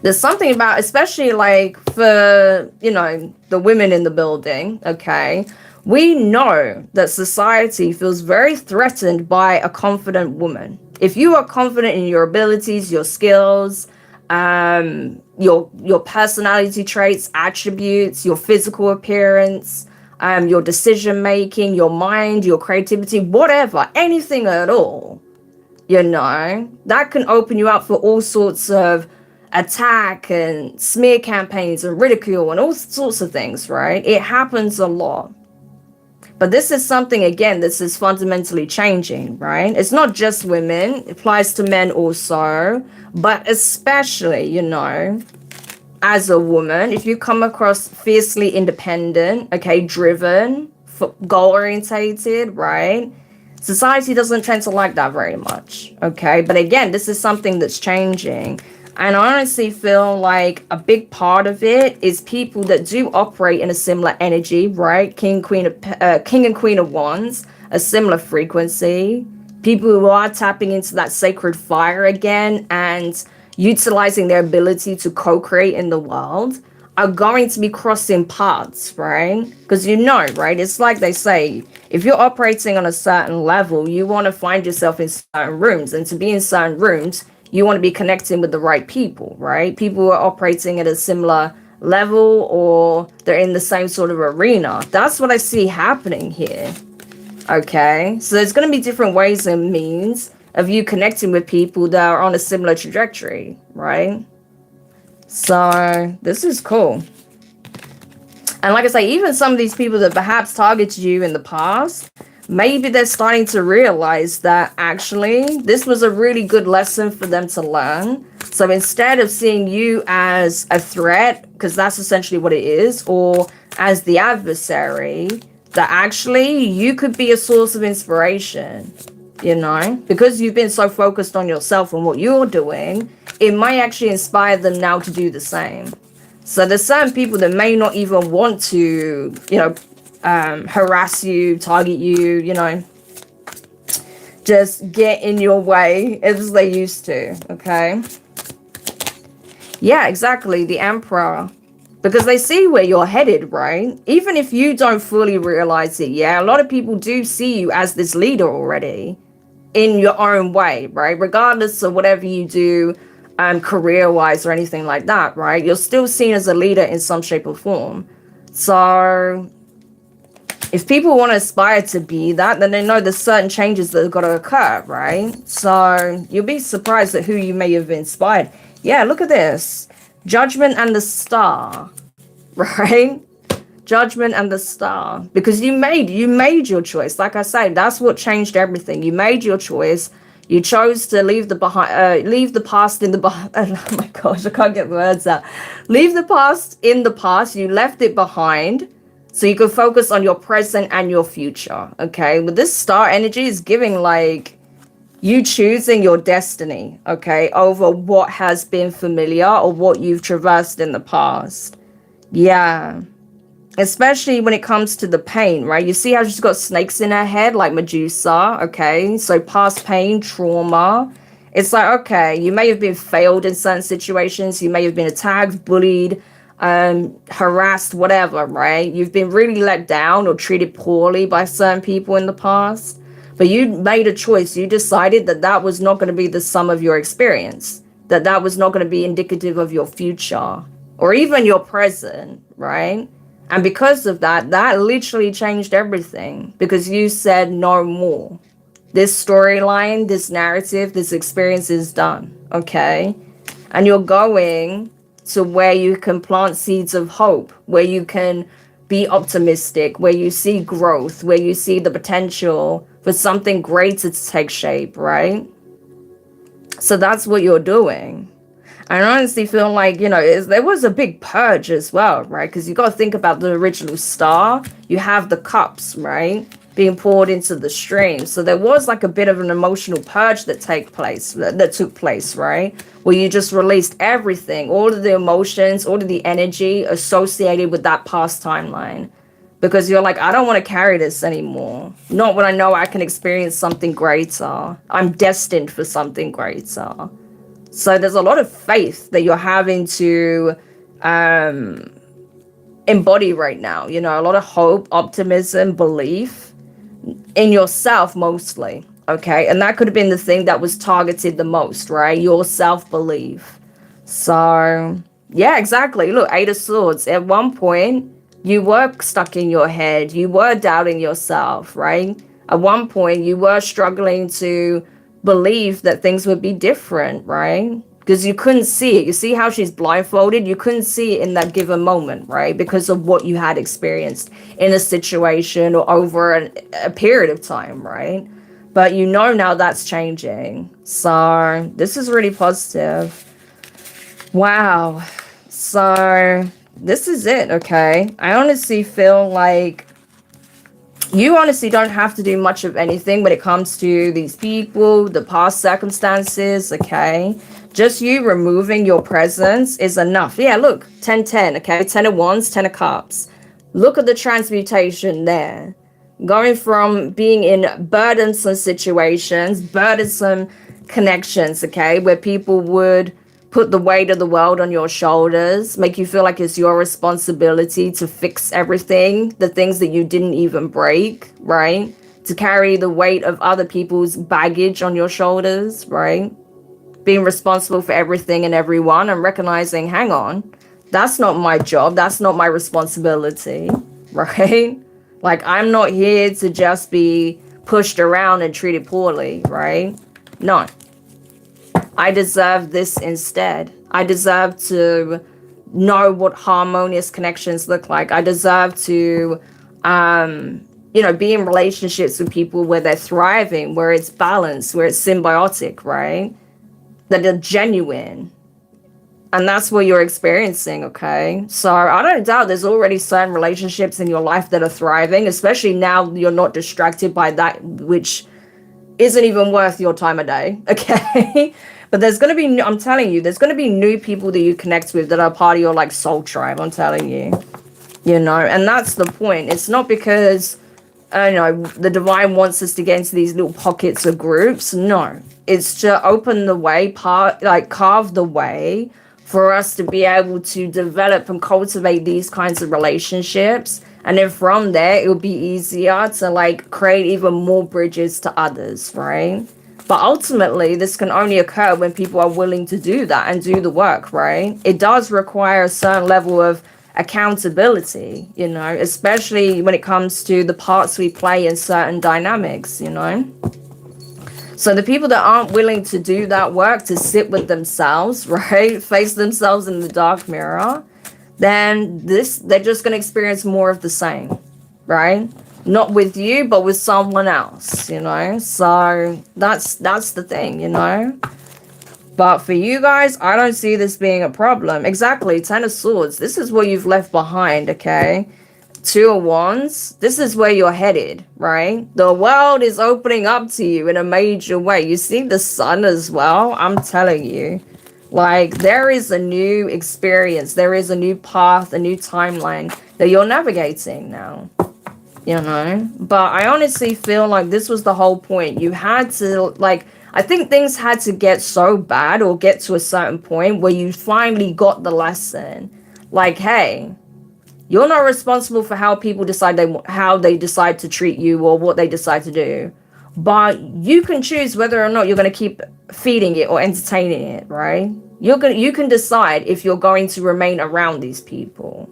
[SPEAKER 1] There's something about, especially like for, the women in the building, okay? We know that society feels very threatened by a confident woman. If you are confident in your abilities, your skills, your personality traits, attributes, your physical appearance, your decision making, your mind, your creativity, whatever, anything at all, that can open you up for all sorts of attack and smear campaigns and ridicule and all sorts of things, right? It happens a lot. But this is something, again, this is fundamentally changing, right? It's not just women. It applies to men also. But especially, as a woman, if you come across fiercely independent, okay, driven, goal-orientated, right? Society doesn't tend to like that very much, okay? But again, this is something that's changing. And I honestly feel like a big part of it is people that do operate in a similar energy, right? King and Queen of Wands, a similar frequency. People who are tapping into that sacred fire again and utilizing their ability to co-create in the world are going to be crossing paths, right? Because right? It's like they say, if you're operating on a certain level, you want to find yourself in certain rooms. And to be in certain rooms, you want to be connecting with the right people, right? People who are operating at a similar level or they're in the same sort of arena. That's what I see happening here. Okay, so there's going to be different ways and means of you connecting with people that are on a similar trajectory, right? So this is cool. And like I say, even some of these people that perhaps targeted you in the past, maybe they're starting to realize that actually this was a really good lesson for them to learn. So instead of seeing you as a threat, because that's essentially what it is, or as the adversary, that actually you could be a source of inspiration, because you've been so focused on yourself and what you're doing, it might actually inspire them now to do the same. So there's certain people that may not even want to, harass you, target you, just get in your way as they used to, okay? Yeah, exactly, the Emperor. Because they see where you're headed, right? Even if you don't fully realize it, yeah, a lot of people do see you as this leader already in your own way, right? Regardless of whatever you do career-wise or anything like that, right? You're still seen as a leader in some shape or form. So if people want to aspire to be that, then they know there's certain changes that have got to occur, right? So you'll be surprised at who you may have inspired. Yeah, look at this. Judgment and the Star, right? Judgment and the Star. Because you made your choice. Like I say, that's what changed everything. You made your choice. You chose to leave the past in the behind. Oh my gosh, I can't get the words out. Leave the past in the past. You left it behind so you could focus on your present and your future. Okay, but this star energy is giving like you choosing your destiny, okay, over what has been familiar or what you've traversed in the past. Yeah. Especially when it comes to the pain, right? You see how she's got snakes in her head, like Medusa, okay? So past pain, trauma. It's like, okay, you may have been failed in certain situations. You may have been attacked, bullied, harassed, whatever, right? You've been really let down or treated poorly by certain people in the past. But you made a choice. You decided that that was not going to be the sum of your experience, that that was not going to be indicative of your future or even your present, right? And because of that, that literally changed everything because you said no more. This storyline, this narrative, this experience is done, okay? And you're going to where you can plant seeds of hope, where you can be optimistic, where you see growth, where you see the potential for something greater to take shape, right? So that's what you're doing. I honestly feel like, there was a big purge as well, right? Because you got to think about the original star. You have the cups, right? Being poured into the stream. So there was like a bit of an emotional purge that took place, right? Where you just released everything, all of the emotions, all of the energy associated with that past timeline. Because you're like, I don't want to carry this anymore. Not when I know I can experience something greater. I'm destined for something greater. So there's a lot of faith that you're having to embody right now. A lot of hope, optimism, belief in yourself mostly. Okay. And that could have been the thing that was targeted the most, right? Your self-belief. So, yeah, exactly. Look, Eight of Swords. At one point, you were stuck in your head. You were doubting yourself, right? At one point, you were struggling to believe that things would be different, right? Because you couldn't see it. You see how she's blindfolded? You couldn't see it in that given moment, right? Because of what you had experienced in a situation or over a period of time, right? But now that's changing. So this is really positive. Wow. So this is it, okay? I honestly feel like you honestly don't have to do much of anything when it comes to these people, the past circumstances, okay? Just you removing your presence is enough. Yeah, look, 10 10. Okay, 10 of wands, 10 of cups. Look at the transmutation there. Going from being in burdensome situations, burdensome connections, okay, where people would put the weight of the world on your shoulders, make you feel like it's your responsibility to fix everything, the things that you didn't even break, right? To carry the weight of other people's baggage on your shoulders, right? Being responsible for everything and everyone and recognizing, hang on, that's not my job. That's not my responsibility, right? Like, I'm not here to just be pushed around and treated poorly, right? No. I deserve this instead. I deserve to know what harmonious connections look like. I deserve to, be in relationships with people where they're thriving, where it's balanced, where it's symbiotic, right? That are genuine. And that's what you're experiencing, okay? So I don't doubt there's already certain relationships in your life that are thriving, especially now you're not distracted by that which isn't even worth your time of day, okay? But there's going to be, I'm telling you, there's going to be new people that you connect with that are part of your, like, soul tribe, I'm telling you. And that's the point. It's not because, the divine wants us to get into these little pockets of groups. No. It's to open the way, carve the way for us to be able to develop and cultivate these kinds of relationships. And then from there, it will be easier to, like, create even more bridges to others, right? But ultimately, this can only occur when people are willing to do that and do the work, right? It does require a certain level of accountability, especially when it comes to the parts we play in certain dynamics, So the people that aren't willing to do that work, to sit with themselves, right? Face themselves in the dark mirror, then they're just going to experience more of the same, right? Not with you, but with someone else, So that's the thing, But for you guys, I don't see this being a problem. Exactly, 10 of Swords. This is what you've left behind, okay? 2 of Wands. This is where you're headed, right? The world is opening up to you in a major way. You see the sun as well? I'm telling you. Like, there is a new experience. There is a new path, a new timeline that you're navigating now. But I honestly feel like this was the whole point. You had to, like, I think things had to get so bad or get to a certain point where you finally got the lesson. Like, hey, you're not responsible for how people how they decide to treat you or what they decide to do. But you can choose whether or not you're going to keep feeding it or entertaining it, right? You can decide if you're going to remain around these people.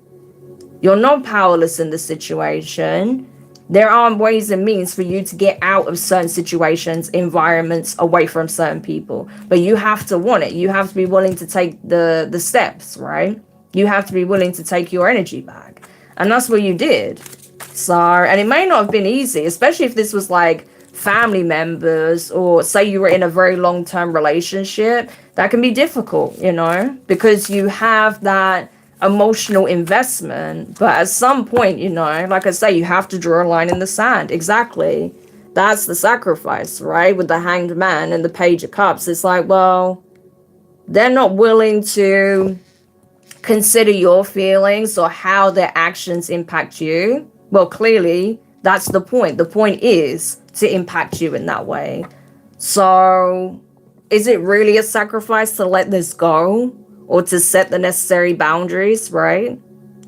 [SPEAKER 1] You're not powerless in the situation. There are ways and means for you to get out of certain situations, environments, away from certain people. But you have to want it. You have to be willing to take the steps, right? You have to be willing to take your energy back. And that's what you did. So, and it may not have been easy, especially if this was like family members or say you were in a very long-term relationship. That can be difficult, because you have that emotional investment, but at some point, like I say, you have to draw a line in the sand. Exactly. That's the sacrifice, right? With the Hanged Man and the Page of Cups, it's like, well, they're not willing to consider your feelings or how their actions impact you. Well, clearly that's the point. The point is to impact you in that way. So is it really a sacrifice to let this go? Or to set the necessary boundaries, right?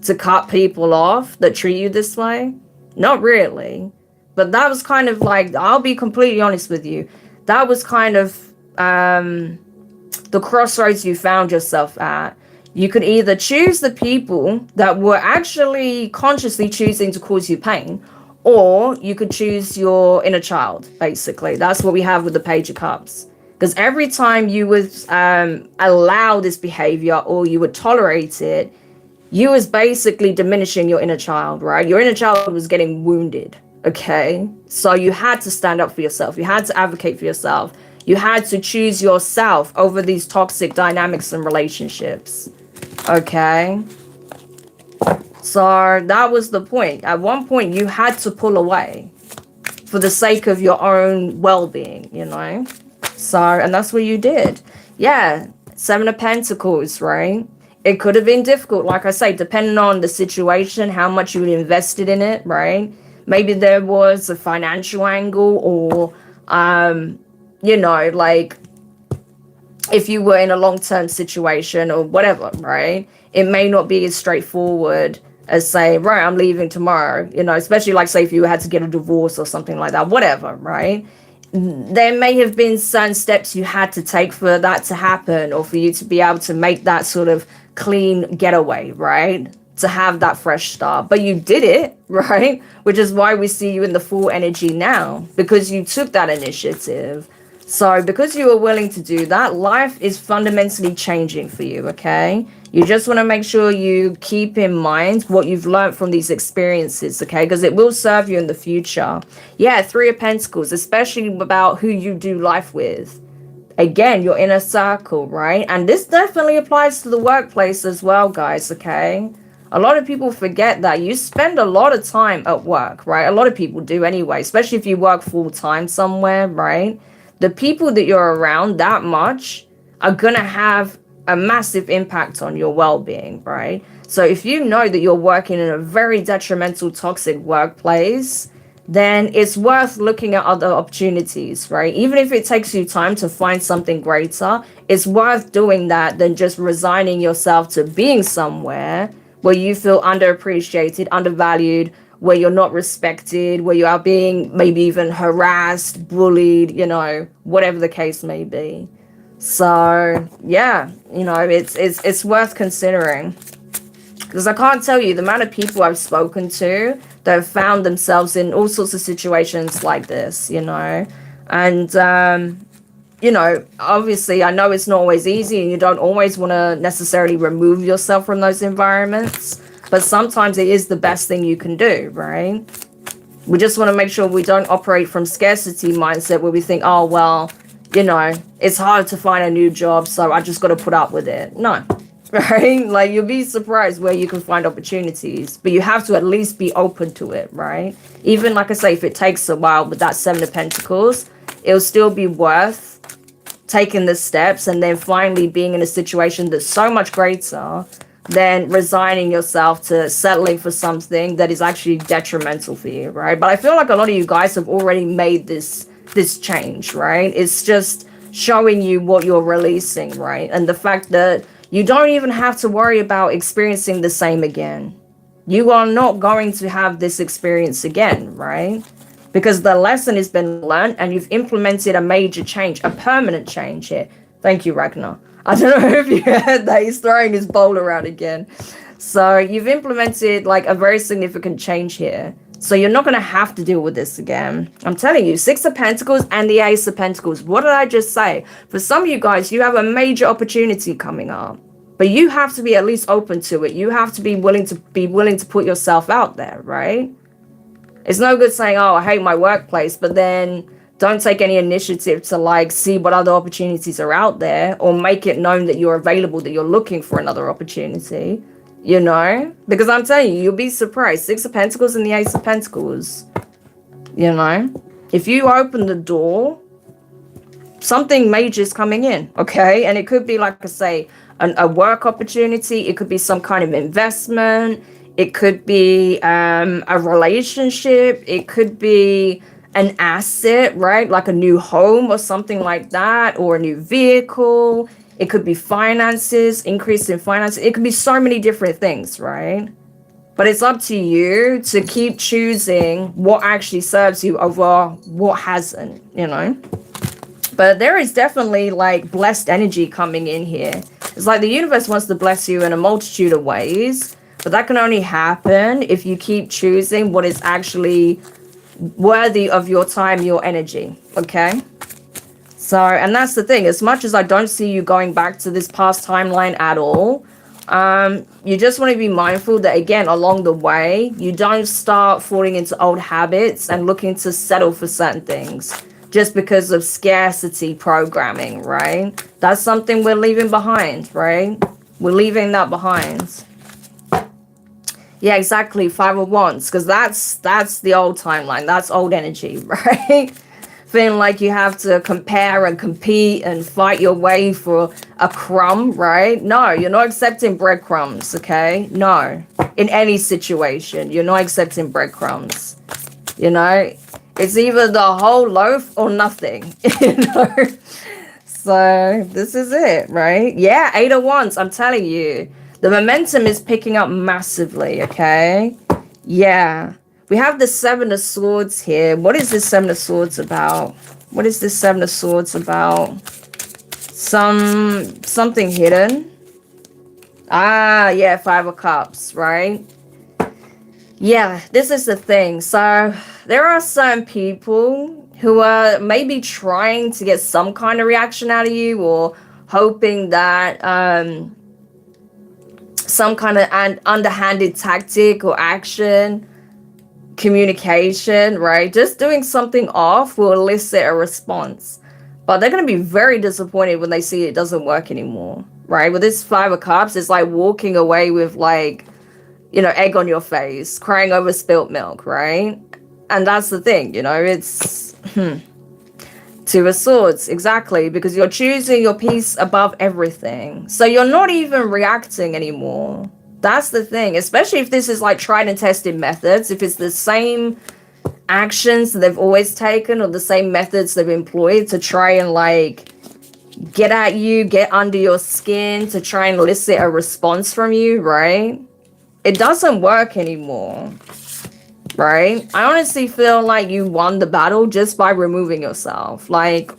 [SPEAKER 1] To cut people off that treat you this way? Not really. But that was kind of like, I'll be completely honest with you. That was kind of the crossroads you found yourself at. You could either choose the people that were actually consciously choosing to cause you pain, or you could choose your inner child, basically. That's what we have with the Page of Cups. Because every time you would allow this behavior or you would tolerate it, you was basically diminishing your inner child, right? Your inner child was getting wounded, okay? So you had to stand up for yourself. You had to advocate for yourself. You had to choose yourself over these toxic dynamics and relationships, okay? So that was the point. At one point, you had to pull away for the sake of your own well-being, So, and that's what you did. Yeah, Seven of Pentacles, right? It could have been difficult, like I say, depending on the situation, how much you invested in it, right? Maybe there was a financial angle, or, like if you were in a long-term situation or whatever, right? It may not be as straightforward as say, right, I'm leaving tomorrow, especially like say if you had to get a divorce or something like that, whatever, right? There may have been certain steps you had to take for that to happen, or for you to be able to make that sort of clean getaway, right? To have that fresh start. But you did it, right? Which is why we see you in the full energy now, because you took that initiative. So because you are willing to do that, life is fundamentally changing for you, okay? You just want to make sure you keep in mind what you've learned from these experiences, okay? Because it will serve you in the future. Yeah, Three of Pentacles, especially about who you do life with. Again, your inner circle, right? And this definitely applies to the workplace as well, guys, okay? A lot of people forget that you spend a lot of time at work, right? A lot of people do anyway, especially if you work full time somewhere, right? The people that you're around that much are going to have a massive impact on your well-being, right? So if you know that you're working in a very detrimental, toxic workplace, then it's worth looking at other opportunities, right? Even if it takes you time to find something greater, it's worth doing that than just resigning yourself to being somewhere where you feel underappreciated, undervalued, where you're not respected, where you are being maybe even harassed, bullied, whatever the case may be. So yeah, it's worth considering, because I can't tell you the amount of people I've spoken to that have found themselves in all sorts of situations like this, and obviously I know it's not always easy, and you don't always want to necessarily remove yourself from those environments, but sometimes it is the best thing you can do, right? We just want to make sure we don't operate from scarcity mindset where we think, oh, well, it's hard to find a new job, so I just got to put up with it. No, right? Like, you'll be surprised where you can find opportunities, but you have to at least be open to it, right? Even, like I say, if it takes a while with that Seven of Pentacles, it'll still be worth taking the steps and then finally being in a situation that's so much greater than resigning yourself to settling for something that is actually detrimental for you, right? But I feel like a lot of you guys have already made this change, right? It's just showing you what you're releasing, right? And the fact that you don't even have to worry about experiencing the same again. You are not going to have this experience again, right? Because the lesson has been learned and you've implemented a major change, a permanent change here. Thank you, Ragnar. I don't know if you heard that. He's throwing his bowl around again. So you've implemented like a very significant change here. So you're not going to have to deal with this again. I'm telling you, Six of Pentacles and the Ace of Pentacles. What did I just say? For some of you guys, you have a major opportunity coming up, but you have to be at least open to it. You have to be willing to put yourself out there, right? It's no good saying, oh, I hate my workplace, but then don't take any initiative to like see what other opportunities are out there, or make it known that you're available, that you're looking for another opportunity, because I'm telling you, you'll be surprised. Six of Pentacles and the Ace of Pentacles, if you open the door, something major is coming in, okay? And it could be, like I say, a work opportunity. It could be some kind of investment. It could be a relationship. It could be an asset, right? Like a new home or something like that, or a new vehicle. It could be finances, increase in finances. It could be so many different things, right? But it's up to you to keep choosing what actually serves you over what hasn't, But there is definitely like blessed energy coming in here. It's like the universe wants to bless you in a multitude of ways, but that can only happen if you keep choosing what is actually worthy of your time, your energy, okay? So, and that's the thing, as much as I don't see you going back to this past timeline at all, you just want to be mindful that, again, along the way, you don't start falling into old habits and looking to settle for certain things just because of scarcity programming, right? That's something we're leaving behind, right? We're leaving that behind. Yeah, exactly. Five of Wands, because that's the old timeline. That's old energy, right? feeling like you have to compare and compete and fight your way for a crumb, right? No, you're not accepting breadcrumbs, okay? No. In any situation, you're not accepting breadcrumbs. You know, it's either the whole loaf or nothing, you know? So this is it, right? Yeah, 8 of Wands, I'm telling you. The momentum is picking up massively, okay? Yeah. We have the Seven of Swords here. What is this Seven of Swords about? What is this Seven of Swords about? Something hidden. Ah, yeah, Five of Cups, right? Yeah, this is the thing. So there are some people who are maybe trying to get some kind of reaction out of you, or hoping that some kind of underhanded tactic or action, communication, right? Just doing something off will elicit a response. But they're going to be very disappointed when they see it doesn't work anymore, right? With this Five of Cups, it's like walking away with, like, you know, egg on your face, crying over spilt milk, right? And that's the thing, you know, it's Two of Swords, exactly, because you're choosing your peace above everything. So you're not even reacting anymore. That's the thing, especially if this is like tried and tested methods, if it's the same actions that they've always taken or the same methods they've employed to try and like get at you, get under your skin, to try and elicit a response from you, right? It doesn't work anymore, right? I honestly feel like you won the battle just by removing yourself. Like,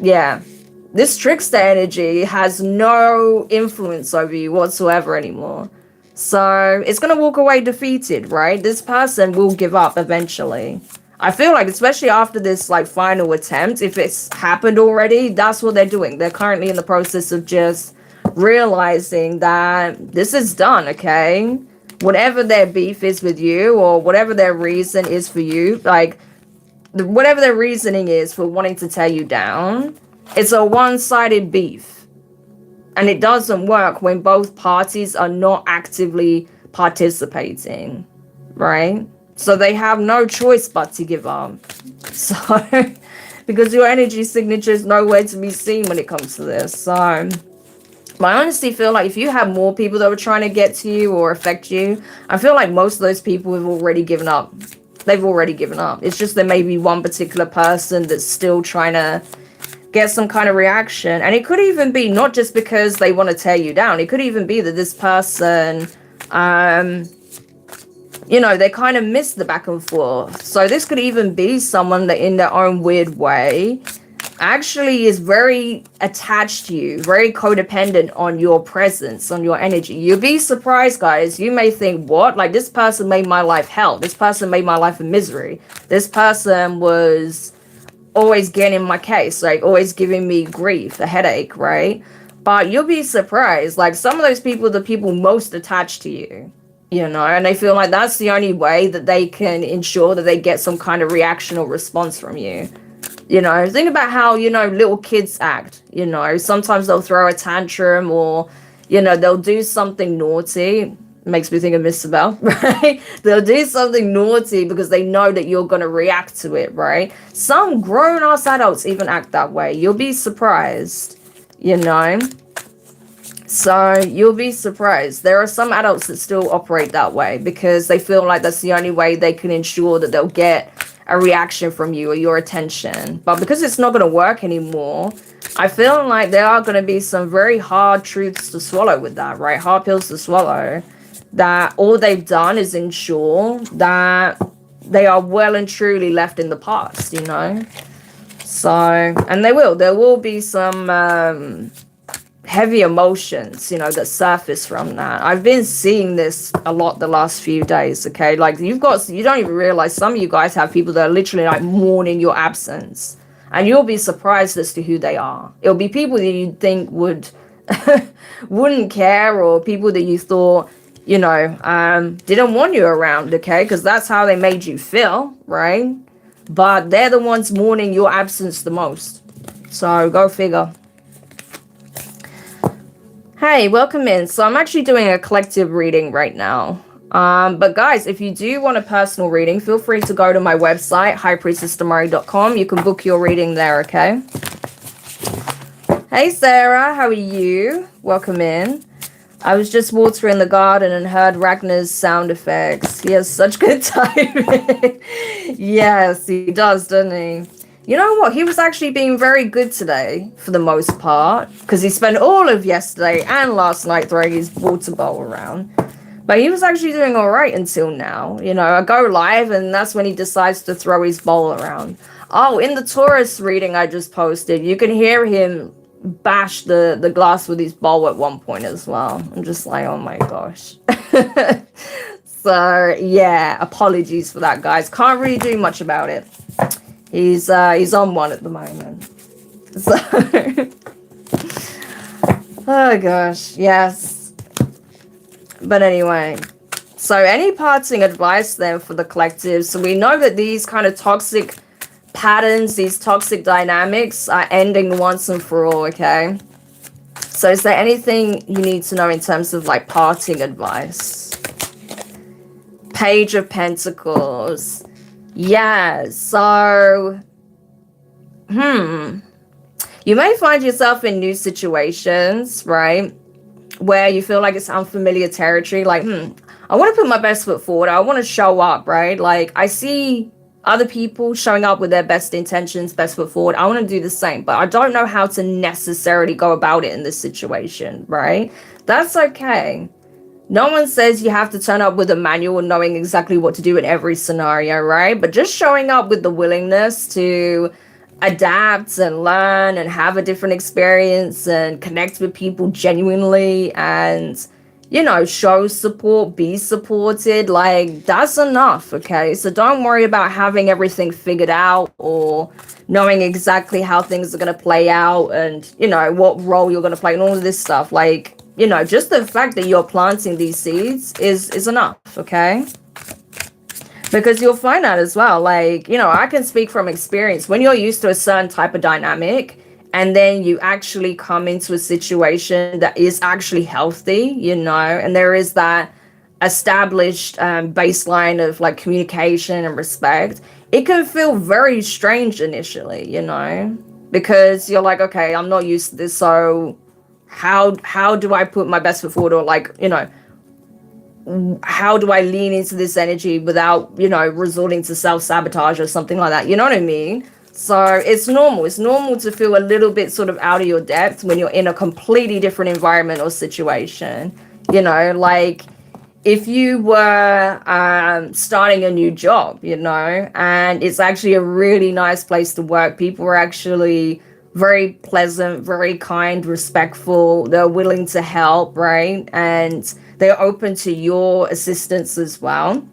[SPEAKER 1] yeah, this trickster energy has no influence over you whatsoever anymore. So it's going to walk away defeated, right? This person will give up eventually. I feel like, especially after this like final attempt, if it's happened already, that's what they're doing. They're currently in the process of just realizing that this is done, okay? Whatever their beef is with you, or whatever their reason is for you, like whatever their reasoning is for wanting to tear you down, it's a one-sided beef. And it doesn't work when both parties are not actively participating, right? So they have no choice but to give up. So, because your energy signature is nowhere to be seen when it comes to this. So, but I honestly feel like if you have more people that were trying to get to you or affect you, I feel like most of those people have already given up. They've already given up. It's just there may be one particular person that's still trying to get some kind of reaction. And it could even be not just because they want to tear you down. It could even be that this person, you know, they kind of miss the back and forth. So this could even be someone that in their own weird way actually is very attached to you, very codependent on your presence, on your energy. You'll be surprised, guys. You may think, what? Like, this person made my life hell. This person made my life a misery. This person was always getting in my case, like always giving me grief, a headache, right? But you'll be surprised. Like, some of those people are the people most attached to you, you know, and they feel like that's the only way that they can ensure that they get some kind of reaction or response from you. You know, think about how, you know, little kids act. You know, sometimes they'll throw a tantrum, or, you know, they'll do something naughty. Makes me think of Miss Bell, right? They'll do something naughty because they know that you're going to react to it, right? Some grown-ass adults even act that way. You'll be surprised, you know? So you'll be surprised. There are some adults that still operate that way because they feel like that's the only way they can ensure that they'll get a reaction from you or your attention. But because it's not going to work anymore, I feel like there are going to be some very hard truths to swallow with that, right? Hard pills to swallow. That all they've done is ensure that they are well and truly left in the past, you know? So, and there will be some heavy emotions, you know, that surface from that. I've been seeing this a lot the last few days, okay? Like, you don't even realize some of you guys have people that are literally like mourning your absence. And you'll be surprised as to who they are. It'll be people that you think wouldn't care, or people that you thought, you know, didn't want you around, okay? Because that's how they made you feel, right? But they're the ones mourning your absence the most. So go figure. Hey, welcome in. So I'm actually doing a collective reading right now. But guys, if you do want a personal reading, feel free to go to my website, highpriestessdamari.com. You can book your reading there, okay? Hey Sarah, how are you? Welcome in. I was just watering the garden and heard Ragnar's sound effects. He has such good timing. Yes, he does, doesn't he? You know what? He was actually being very good today, for the most part, because he spent all of yesterday and last night throwing his water bowl around. But he was actually doing all right until now. You know, I go live, and that's when he decides to throw his bowl around. Oh, in the Taurus reading I just posted, you can hear him bash the glass with his bowl at one point as well. I'm just like, oh my gosh. So yeah, apologies for that, guys. Can't really do much about it. He's on one at the moment. So oh gosh, yes. But anyway, so any parting advice then for the collective? So we know that these kind of toxic patterns, these toxic dynamics are ending once and for all, okay? So is there anything you need to know in terms of like parting advice? Page of Pentacles. Yeah, so you may find yourself in new situations, right? Where you feel like it's unfamiliar territory, like, I want to put my best foot forward. I want to show up, right? Like, I see other people showing up with their best intentions, best foot forward. I want to do the same, but I don't know how to necessarily go about it in this situation, right? That's okay. No one says you have to turn up with a manual knowing exactly what to do in every scenario, right? But just showing up with the willingness to adapt and learn and have a different experience and connect with people genuinely and, you know, show support, be supported, like that's enough, okay? So don't worry about having everything figured out or knowing exactly how things are going to play out and, you know, what role you're going to play and all of this stuff. Like, you know, just the fact that you're planting these seeds is enough, okay? Because you'll find out as well, like, you know, I can speak from experience. When you're used to a certain type of dynamic and then you actually come into a situation that is actually healthy, you know, and there is that established baseline of like communication and respect, it can feel very strange initially, you know, because you're like, okay, I'm not used to this. So how do I put my best foot forward, or like, you know, how do I lean into this energy without, you know, resorting to self-sabotage or something like that? You know what I mean? So it's normal. It's normal to feel a little bit sort of out of your depth when you're in a completely different environment or situation. You know, like if you were starting a new job, you know, and it's actually a really nice place to work. People are actually very pleasant, very kind, respectful. They're willing to help, right? And they're open to your assistance as well.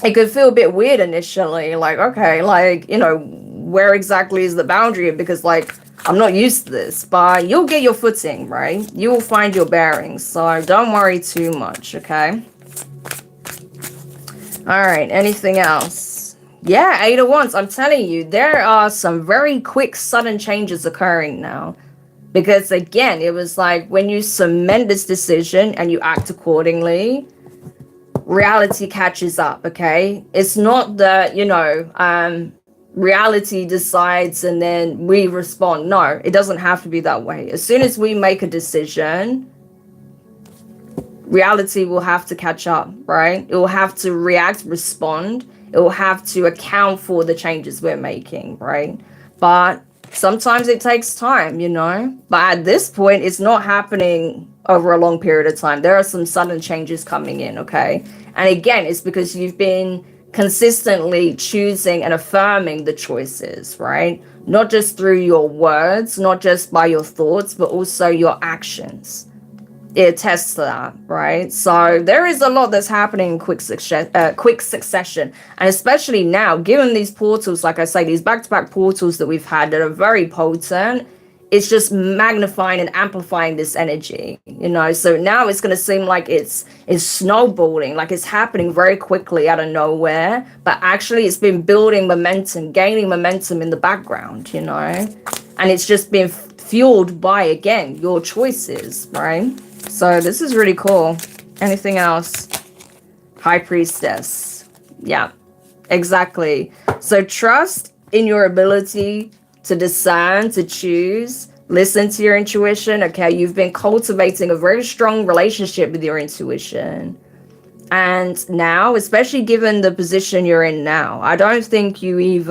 [SPEAKER 1] It could feel a bit weird initially, like, okay, like, you know, where exactly is the boundary? Because, like, I'm not used to this, but you'll get your footing, right? You will find your bearings, so don't worry too much, okay? All right, anything else? Yeah, 8 of Wands, I'm telling you, there are some very quick, sudden changes occurring now. Because again, it was like when you cement this decision and you act accordingly, reality catches up, okay? It's not that, you know, reality decides and then we respond. No, it doesn't have to be that way. As soon as we make a decision, reality will have to catch up, right? It will have to react, respond. It will have to account for the changes we're making, right? But sometimes it takes time, you know, but at this point, it's not happening over a long period of time. There are some sudden changes coming in, okay? And again, it's because you've been consistently choosing and affirming the choices, right? Not just through your words, not just by your thoughts, but also your actions. It attests to that, right? So there is a lot that's happening in quick succession. And especially now, given these portals, like I say, these back-to-back portals that we've had that are very potent, it's just magnifying and amplifying this energy, you know? So now it's going to seem like it's snowballing, like it's happening very quickly out of nowhere, but actually it's been building momentum, gaining momentum in the background, you know? And it's just been fueled by, again, your choices, right? So this is really cool. Anything else? High Priestess. Yeah, exactly. So trust in your ability to discern, to choose, listen to your intuition. Okay, you've been cultivating a very strong relationship with your intuition. And now, especially given the position you're in now, I don't think you're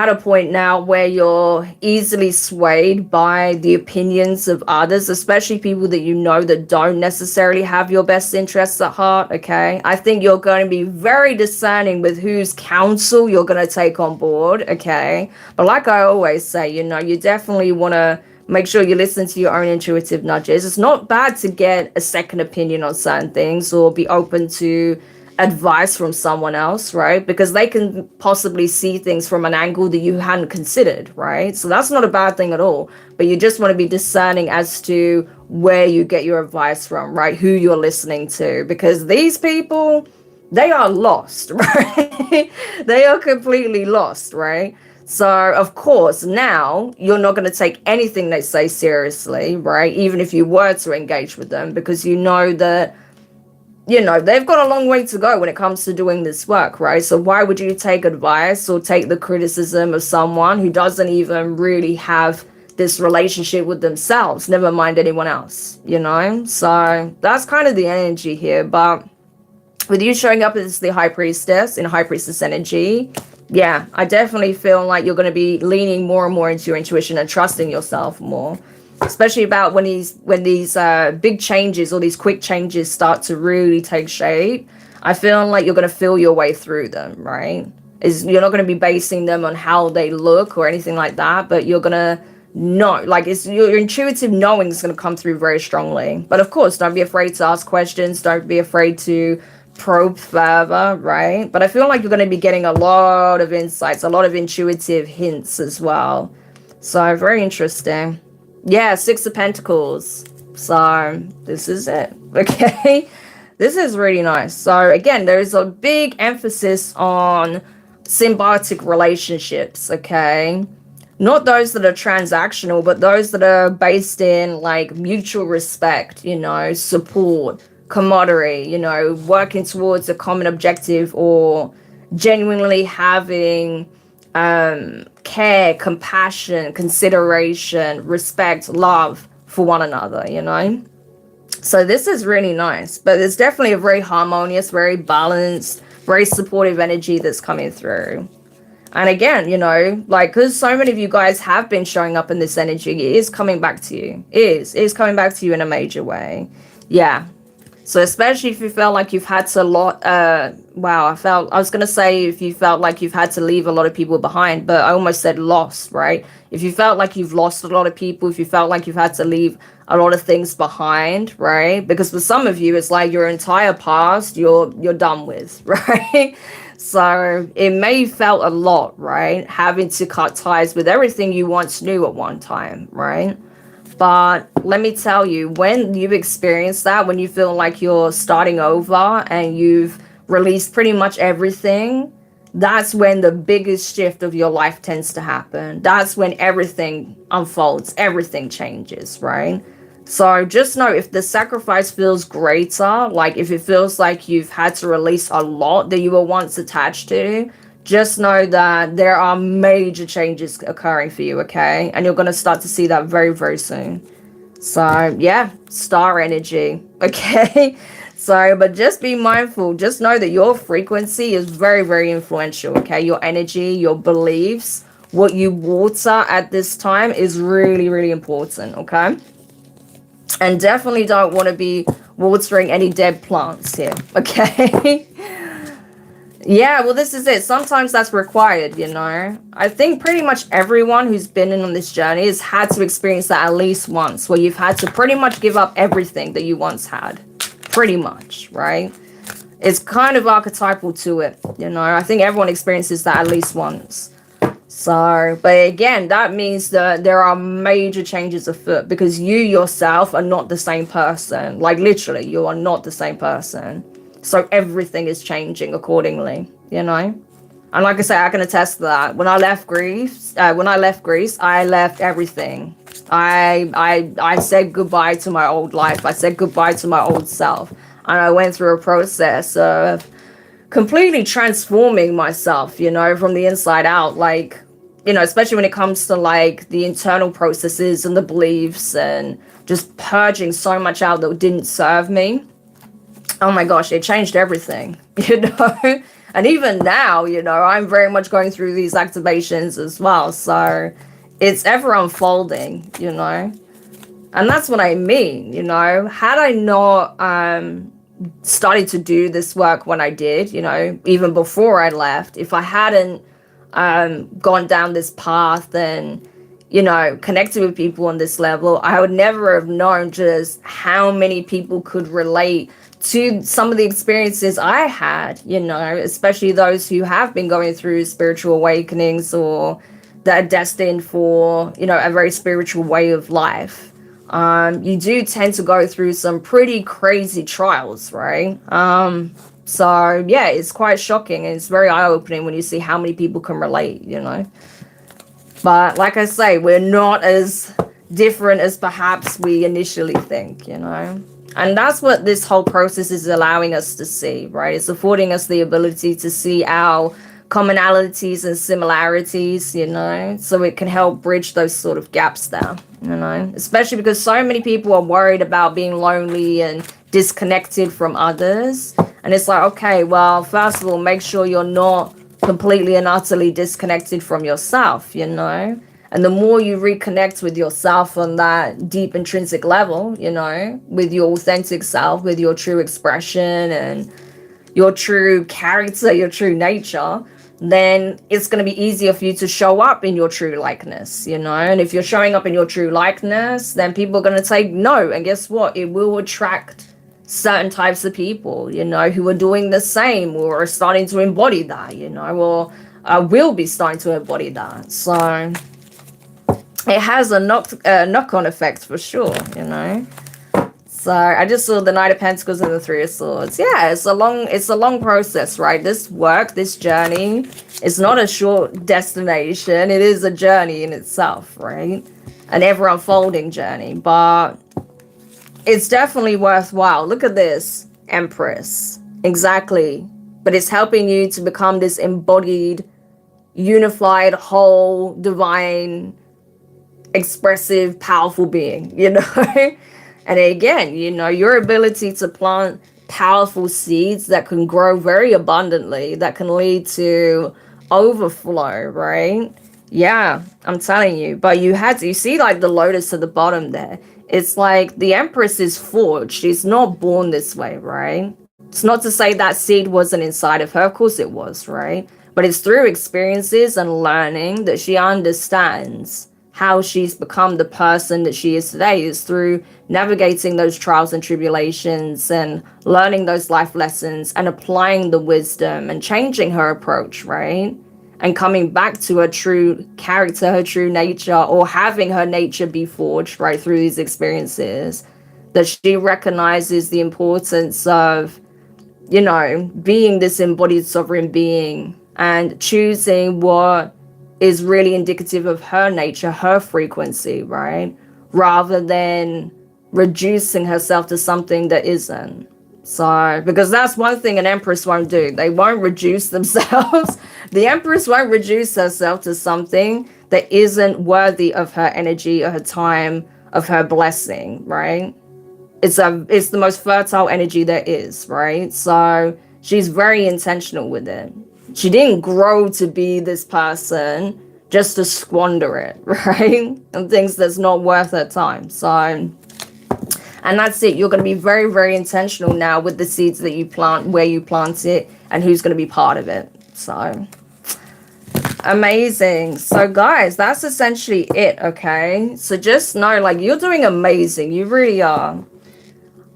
[SPEAKER 1] at a point now where you're easily swayed by the opinions of others, especially people that you know that don't necessarily have your best interests at heart, okay? I think you're going to be very discerning with whose counsel you're going to take on board, okay? But like I always say, you definitely want to make sure you listen to your own intuitive nudges. It's not bad to get a second opinion on certain things or be open to advice from someone else, right? Because they can possibly see things from an angle that you hadn't considered, right? So that's not a bad thing at all. But you just want to be discerning as to where you get your advice from, right? Who you're listening to. Because these people, they are lost, right? They are completely lost, right? So, of course, now you're not going to take anything they say seriously, right? Even if you were to engage with them, because you know that they've got a long way to go when it comes to doing this work, right? So why would you take advice or take the criticism of someone who doesn't even really have this relationship with themselves, never mind anyone else, So that's kind of the energy here. But with you showing up as the High Priestess in High Priestess energy, yeah, I definitely feel like you're going to be leaning more and more into your intuition and trusting yourself more. Especially about when these big changes or these quick changes start to really take shape. I feel like you're going to feel your way through them, right? You're not going to be basing them on how they look or anything like that, but you're going to know, like it's your intuitive knowing is going to come through very strongly. But of course, don't be afraid to ask questions. Don't be afraid to probe further, right? But I feel like you're going to be getting a lot of insights, a lot of intuitive hints as well. So very interesting. Yeah, Six of Pentacles. So this is it. Okay. This is really nice. So again, there's a big emphasis on symbiotic relationships. Okay. Not those that are transactional, but those that are based in like mutual respect, support, camaraderie, working towards a common objective or genuinely having care, compassion, consideration, respect, love for one another, So this is really nice, but there's definitely a very harmonious, very balanced, very supportive energy that's coming through. And again, because so many of you guys have been showing up in this energy, it is coming back to you. It is coming back to you in a major way. Yeah. So especially if you felt like you've had to I was going to say if you felt like you've had to leave a lot of people behind, but I almost said lost, right? If you felt like you've lost a lot of people, if you felt like you've had to leave a lot of things behind, right? Because for some of you, it's like your entire past, you're done with, right? So it may have felt a lot, right? Having to cut ties with everything you once knew at one time, right? But let me tell you, when you've experienced that, when you feel like you're starting over and you've released pretty much everything, that's when the biggest shift of your life tends to happen. That's when everything unfolds, everything changes, right? So just know if the sacrifice feels greater, like if it feels like you've had to release a lot that you were once attached to, just know that there are major changes occurring for you, okay? And you're going to start to see that very, very soon. So, yeah, star energy, okay? So, but just be mindful. Just know that your frequency is very, very influential, okay? Your energy, your beliefs, what you water at this time is really, really important, okay? And definitely don't want to be watering any dead plants here, okay? Yeah, well, this is it. Sometimes that's required, I think pretty much everyone who's been in on this journey has had to experience that at least once, where you've had to pretty much give up everything that you once had. Pretty much, right? It's kind of archetypal to it, I think everyone experiences that at least once. So, but again, that means that there are major changes afoot because you yourself are not the same person. Like literally, you are not the same person. So everything is changing accordingly, And like I say, I can attest to that. When I left Greece, I left everything. I said goodbye to my old life. I said goodbye to my old self. And I went through a process of completely transforming myself, from the inside out. Like, especially when it comes to like the internal processes and the beliefs and just purging so much out that didn't serve me. Oh my gosh, it changed everything, And even now, I'm very much going through these activations as well. So it's ever unfolding. And that's what I mean. Had I not started to do this work when I did, even before I left, if I hadn't gone down this path and, connected with people on this level, I would never have known just how many people could relate to some of the experiences I had, especially those who have been going through spiritual awakenings or that are destined for, a very spiritual way of life. You do tend to go through some pretty crazy trials, right? So yeah, it's quite shocking and it's very eye-opening when you see how many people can relate. But like I say, we're not as different as perhaps we initially think. And that's what this whole process is allowing us to see, right? It's affording us the ability to see our commonalities and similarities, so it can help bridge those sort of gaps there, especially because so many people are worried about being lonely and disconnected from others. And it's like, okay, well, first of all, make sure you're not completely and utterly disconnected from yourself, And the more you reconnect with yourself on that deep intrinsic level, with your authentic self, with your true expression and your true character, your true nature, then it's going to be easier for you to show up in your true likeness, And if you're showing up in your true likeness, then people are going to take note. And guess what? It will attract certain types of people, who are doing the same or are starting to embody that, or will be starting to embody that. So it has a knock-on effect for sure, So I just saw the Knight of Pentacles and the Three of Swords. Yeah, it's a long process, right? This work, this journey is not a short destination. It is a journey in itself, right? An ever unfolding journey, but it's definitely worthwhile. Look at this, Empress. Exactly. But it's helping you to become this embodied, unified, whole, divine, expressive, powerful being, And again, your ability to plant powerful seeds that can grow very abundantly, that can lead to overflow, right? Yeah, I'm telling you. But you see like the lotus at the bottom there. It's like the Empress is forged. She's not born this way, right? It's not to say that seed wasn't inside of her. Of course it was, right? But it's through experiences and learning that she understands how she's become the person that she is today, is through navigating those trials and tribulations and learning those life lessons and applying the wisdom and changing her approach, right? And coming back to her true character, her true nature, or having her nature be forged, right, through these experiences, that she recognizes the importance of, being this embodied sovereign being and choosing what is really indicative of her nature, her frequency, right? Rather than reducing herself to something that isn't. So, because that's one thing an Empress won't do. They won't reduce themselves. The Empress won't reduce herself to something that isn't worthy of her energy, or her time, of her blessing, right? It's the most fertile energy there is, right? So she's very intentional with it. She didn't grow to be this person just to squander it, right? And things that's not worth her time. So, and that's it. You're going to be very, very intentional now with the seeds that you plant, where you plant it, and who's going to be part of it. So, amazing. So, guys, that's essentially it, okay? So just know, like, you're doing amazing. You really are.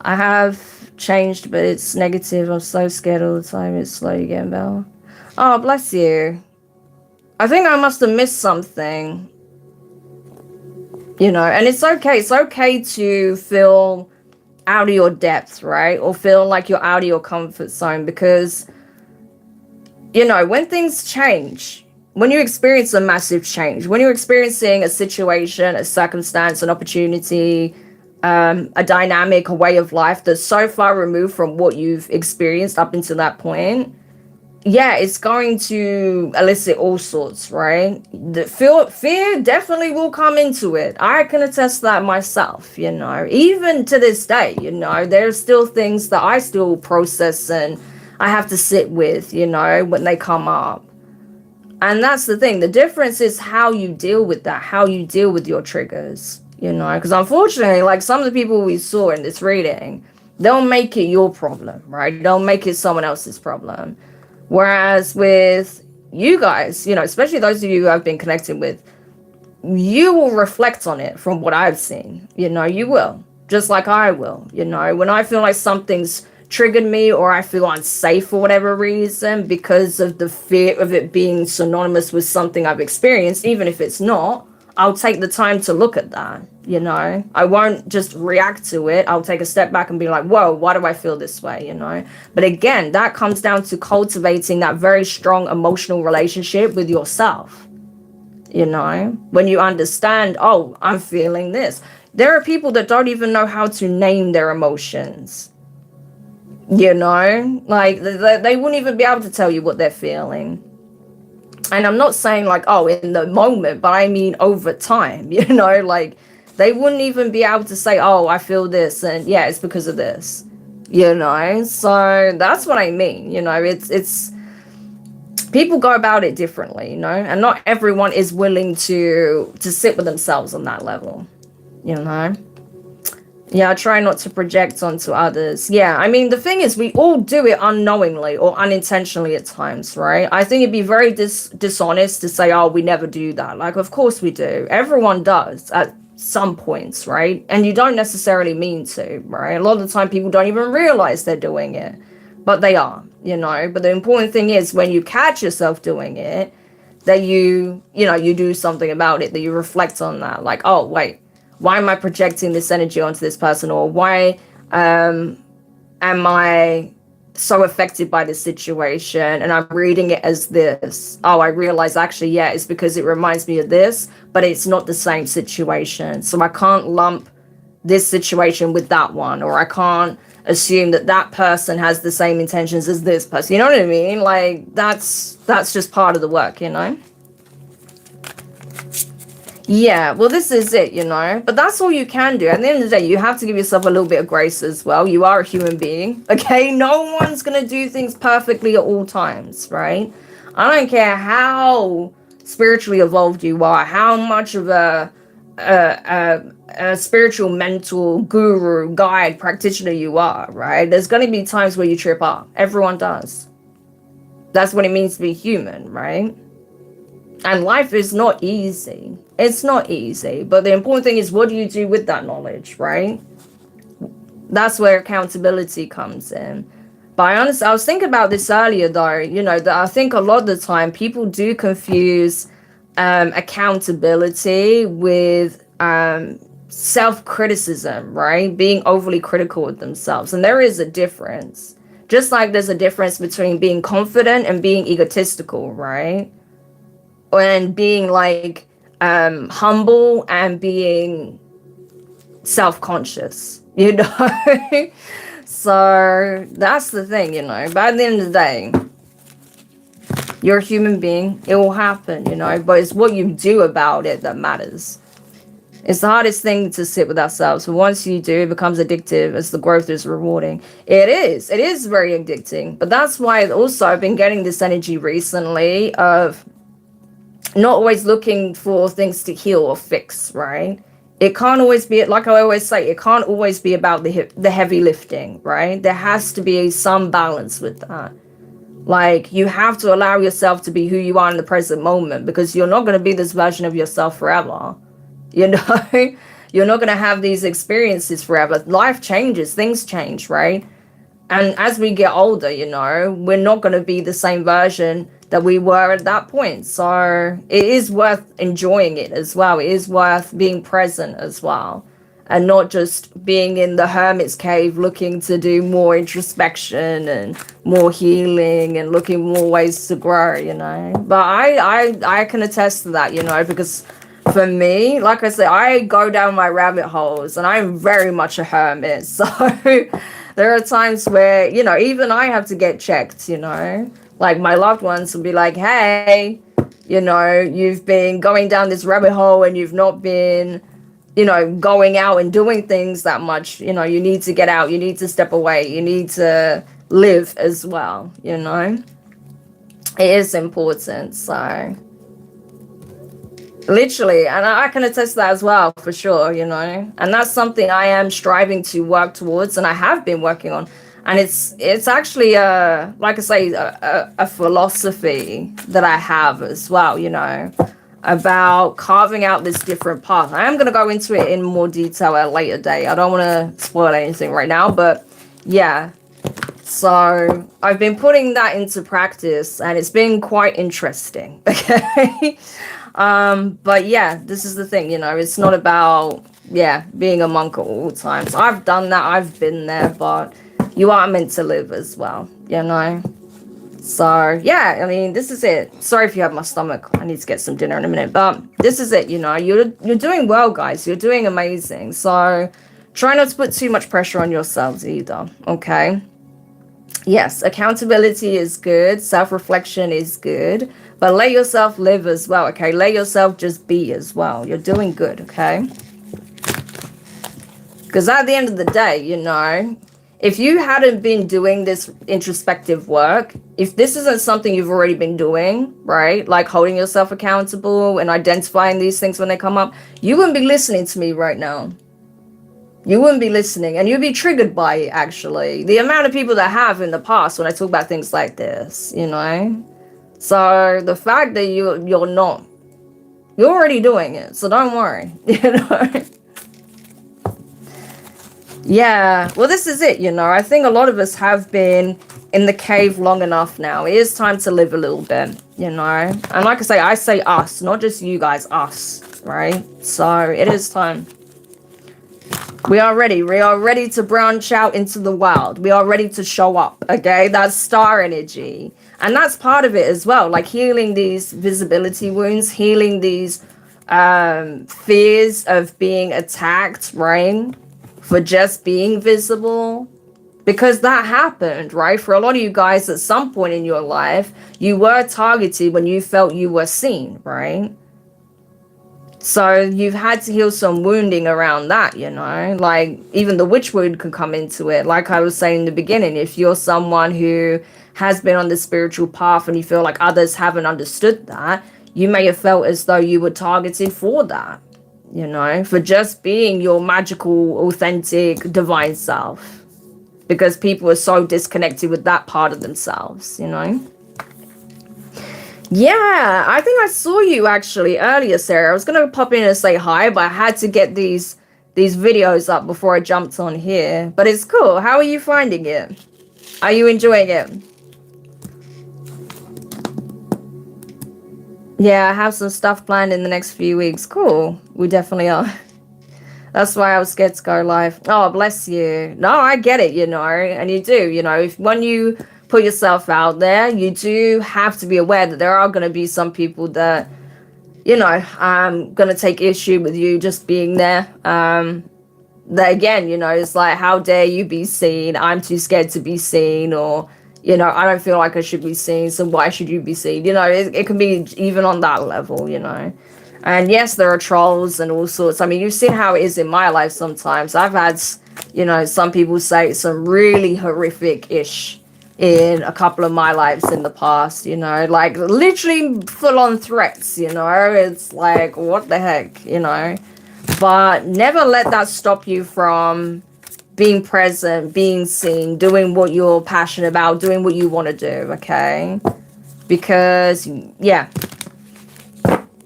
[SPEAKER 1] I have changed, but it's negative. I'm so scared all the time. It's slowly getting better. Oh, bless you. I think I must have missed something. And it's okay. It's okay to feel out of your depth, right? Or feel like you're out of your comfort zone, because, when things change, when you experience a massive change, when you're experiencing a situation, a circumstance, an opportunity, a dynamic, a way of life that's so far removed from what you've experienced up until that point, yeah, it's going to elicit all sorts, right? The fear definitely will come into it. I can attest that myself, even to this day, there's still things that I still process and I have to sit with, when they come up. And that's the thing. The difference is how you deal with that, how you deal with your triggers, because unfortunately, like some of the people we saw in this reading, they'll make it your problem, right? They'll make it someone else's problem. Whereas with you guys, especially those of you who I've been connecting with, you will reflect on it from what I've seen. You will, just like I will. When I feel like something's triggered me or I feel unsafe for whatever reason because of the fear of it being synonymous with something I've experienced, even if it's not, I'll take the time to look at that. I won't just react to it. I'll take a step back and be like, whoa, why do I feel this way? But again, that comes down to cultivating that very strong emotional relationship with yourself. When you understand, oh, I'm feeling this. There are people that don't even know how to name their emotions. Like they wouldn't even be able to tell you what they're feeling. And I'm not saying like, oh, in the moment, but I mean over time, like they wouldn't even be able to say, oh, I feel this and yeah, it's because of this, so that's what I mean. It's people go about it differently, and not everyone is willing to sit with themselves on that level. Yeah, I try not to project onto others. Yeah, I mean, the thing is, we all do it unknowingly or unintentionally at times, right? I think it'd be very dishonest to say, oh, we never do that. Like, of course we do. Everyone does at some points, right? And you don't necessarily mean to, right? A lot of the time, people don't even realize they're doing it, but they are, But the important thing is when you catch yourself doing it, that you do something about it, that you reflect on that. Like, oh, wait. Why am I projecting this energy onto this person? Or why am I so affected by this situation and I'm reading it as this? Oh, I realize actually, yeah, it's because it reminds me of this, but it's not the same situation. So I can't lump this situation with that one, or I can't assume that that person has the same intentions as this person. You know what I mean? Like that's just part of the work, Yeah, well, this is it, but that's all you can do. At the end of the day, you have to give yourself a little bit of grace as well. You are a human being, okay? No one's going to do things perfectly at all times, right? I don't care how spiritually evolved you are, how much of a spiritual mental guru, guide, practitioner you are, right? There's going to be times where you trip up. Everyone does. That's what it means to be human, right? And life is not easy. It's not easy. But the important thing is, what do you do with that knowledge, right? That's where accountability comes in. But I was thinking about this earlier, though, that I think a lot of the time people do confuse accountability with self-criticism, right? Being overly critical of themselves. And there is a difference. Just like there's a difference between being confident and being egotistical, right? And being like humble and being self-conscious, So that's the thing, But at the end of the day, you're a human being. It will happen, But it's what you do about it that matters. It's the hardest thing to sit with ourselves. But once you do, it becomes addictive as the growth is rewarding. It is. It is very addicting. But that's why also I've been getting this energy recently of not always looking for things to heal or fix, right? It can't always be, like I always say, it can't always be about the heavy lifting, right? There has to be some balance with that. Like, you have to allow yourself to be who you are in the present moment, because you're not going to be this version of yourself forever. You're not going to have these experiences forever. Life changes, things change, right? And as we get older, we're not going to be the same version that we were at that point. So it is worth enjoying it as well. It is worth being present as well. and not just being in the hermit's cave looking to do more introspection and more healing and looking more ways to grow, you know. But I can attest to that, you know, because for me, like I said, I go down my rabbit holes and I'm very much a hermit. So there are times where, you know, even I have to get checked, you know. Like my loved ones will be like, hey, you know, you've been going down this rabbit hole and you've not been, you know, going out and doing things that much. You know, you need to get out, you need to step away, you need to live as well, you know. It is important. So literally, and I can attest to that as well, for sure, you know. And that's something I am striving to work towards, and I have been working on. And it's actually like I say, a philosophy that I have as well, you know, about carving out this different path. I am going to go into it in more detail at a later date. I don't want to spoil anything right now, but yeah. So I've been putting that into practice, and it's been quite interesting. Okay. But yeah, this is the thing, you know, it's not about, yeah, being a monk at all times. I've done that, I've been there, but you are meant to live as well, you know. So yeah, I mean, this is it. Sorry if you have my stomach. I need to get some dinner in a minute, but this is it, you know. You're doing well, guys. You're doing amazing. So try not to put too much pressure on yourselves either, okay? Yes, accountability is good, self-reflection is good, but let yourself live as well, okay? Let yourself just be as well. You're doing good, okay? Because at the end of the day, you know, if you hadn't been doing this introspective work, if this isn't something you've already been doing, right? Like holding yourself accountable and identifying these things when they come up, you wouldn't be listening to me right now. You wouldn't be listening, and you'd be triggered by it, actually. The amount of people that have in the past when I talk about things like this, you know? So the fact that you're not, you're already doing it, so don't worry, you know? Yeah, well, this is it, you know. I think a lot of us have been in the cave long enough now. It is time to live a little bit, you know? And like I say us, not just you guys, us, right? So it is time. We are ready. We are ready to branch out into the world. We are ready to show up, okay? That's star energy. And that's part of it as well, like healing these visibility wounds, healing these fears of being attacked, right? For just being visible. Because that happened, right? For a lot of you guys, at some point in your life, you were targeted when you felt you were seen, right? So you've had to heal some wounding around that, you know, like even the witch wound can come into it. Like I was saying in the beginning, if you're someone who has been on the spiritual path and you feel like others haven't understood that, you may have felt as though you were targeted for that, you know, for just being your magical, authentic, divine self, because people are so disconnected with that part of themselves, you know. Yeah, I think I saw you actually earlier, Sarah. I was gonna pop in and say hi, but I had to get these videos up before I jumped on here. But it's cool. How are you finding it? Are you enjoying it? Yeah, I have some stuff planned in the next few weeks. Cool. We definitely are. That's why I was scared to go live. Oh, bless you. No, I get it, you know, and you do, you know, when you put yourself out there, you do have to be aware that there are going to be some people that, you know, going to take issue with you just being there. That again, you know, it's like, how dare you be seen? I'm too scared to be seen, or, you know, I don't feel like I should be seen, so why should you be seen? You know, it can be even on that level, you know. And yes, there are trolls and all sorts. I mean, you've seen how it is in my life sometimes. I've had, you know, some people say some really horrific-ish in a couple of my lives in the past, you know, like literally full-on threats, you know. It's like, what the heck, you know. But never let that stop you from being present, being seen, doing what you're passionate about, doing what you want to do, okay? Because, yeah,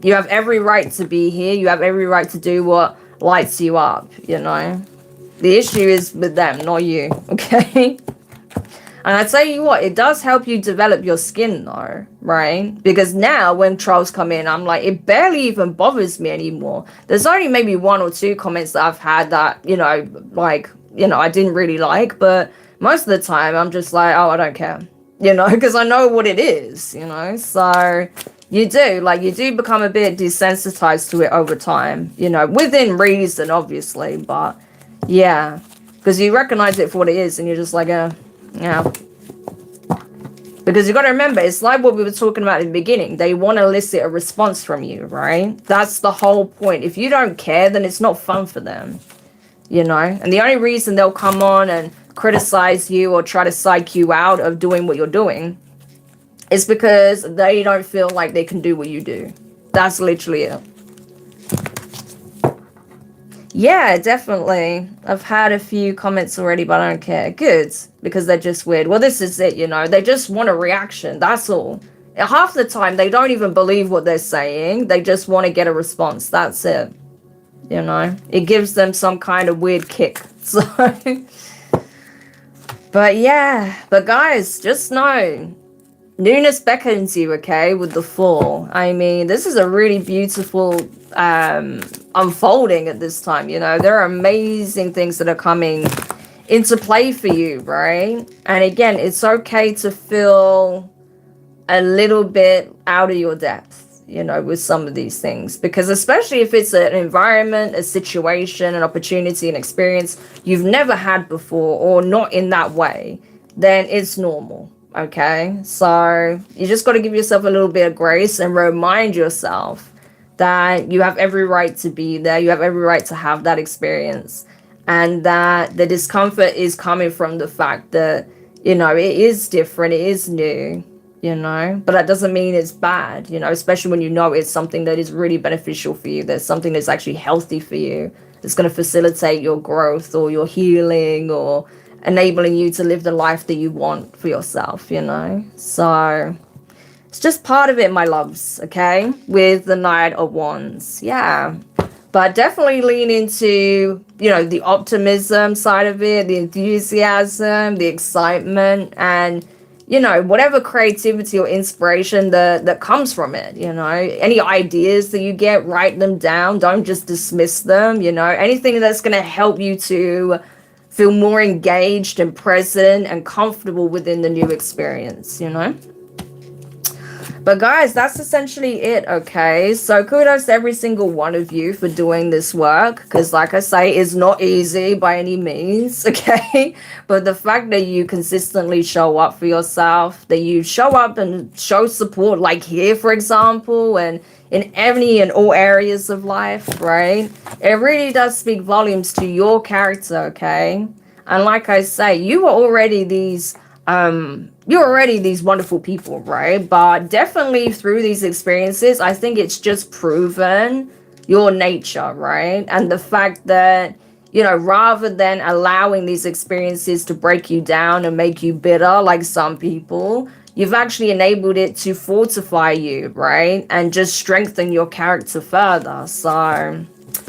[SPEAKER 1] you have every right to be here. You have every right to do what lights you up, you know. The issue is with them, not you, okay? And I tell you what, it does help you develop your skin though, right? Because now when trolls come in, I'm like, it barely even bothers me anymore. There's only maybe one or two comments that I've had that, like, I didn't really like, but most of the time I'm just like, oh, I don't care, because I know what it is. So you do become a bit desensitized to it over time, within reason, obviously, but yeah, because you recognize it for what it is and you're just like, yeah. Because you got to remember, it's like what we were talking about in the beginning. They want to elicit a response from you, right? That's the whole point. If you don't care, then it's not fun for them, And the only reason they'll come on and criticize you or try to psych you out of doing what you're doing is because they don't feel like they can do what you do. That's literally it. Yeah, definitely. I've had a few comments already, but I don't care. Good, because they're just weird. Well, this is it, They just want a reaction. That's all. Half the time, they don't even believe what they're saying. They just want to get a response. That's it. It gives them some kind of weird kick. So, but yeah. But guys, just know, newness beckons you, okay, with the fall. I mean, this is a really beautiful unfolding at this time. There are amazing things that are coming into play for you, right? And again, it's okay to feel a little bit out of your depth, with some of these things, because especially if it's an environment, a situation, an opportunity, an experience you've never had before or not in that way, then it's normal. Okay, so you just got to give yourself a little bit of grace and remind yourself that you have every right to be there. You have every right to have that experience, and that the discomfort is coming from the fact that, it is different, it is new, but that doesn't mean it's bad, especially when it's something that is really beneficial for you. There's something that's actually healthy for you, that's going to facilitate your growth or your healing or enabling you to live the life that you want for yourself, So it's just part of it, my loves, okay? With the Knight of Wands, yeah. But definitely lean into, the optimism side of it, the enthusiasm, the excitement, and, whatever creativity or inspiration that comes from it, Any ideas that you get, write them down. Don't just dismiss them, Anything that's going to help you to feel more engaged and present and comfortable within the new experience, But guys, that's essentially it, okay? So kudos to every single one of you for doing this work, because like I say, it's not easy by any means, okay? But the fact that you consistently show up for yourself, that you show up and show support, like here, for example, and in any and all areas of life, right? It really does speak volumes to your character, okay? And like I say, you're already these wonderful people, right? But definitely through these experiences, I think it's just proven your nature, right? And the fact that, rather than allowing these experiences to break you down and make you bitter like some people, you've actually enabled it to fortify you, right? And just strengthen your character further. So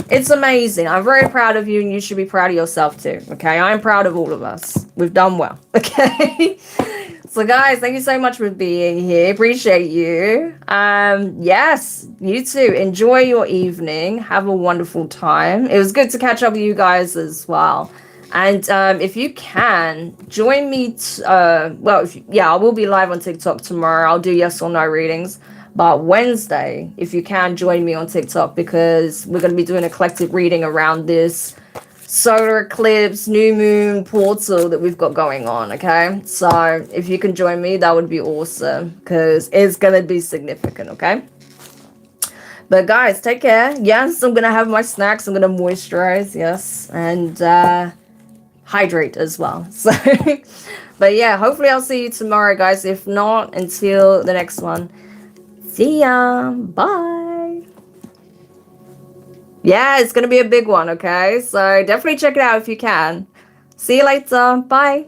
[SPEAKER 1] it's amazing. I'm very proud of you, and you should be proud of yourself too, okay? I'm proud of all of us. We've done well, okay? So guys, thank you so much for being here. Appreciate you. Yes, you too. Enjoy your evening. Have a wonderful time. It was good to catch up with you guys as well. And if you can, join me. I will be live on TikTok tomorrow. I'll do yes or no readings. But Wednesday, if you can, join me on TikTok, because we're going to be doing a collective reading around this solar eclipse, new moon portal that we've got going on, okay? So if you can join me, that would be awesome, because it's going to be significant, okay? But guys, take care. Yes, I'm going to have my snacks. I'm going to moisturize, yes, and hydrate as well. So, but yeah, hopefully I'll see you tomorrow, guys. If not, until the next one. See ya. Bye. Yeah, it's going to be a big one, okay? So definitely check it out if you can. See you later. Bye.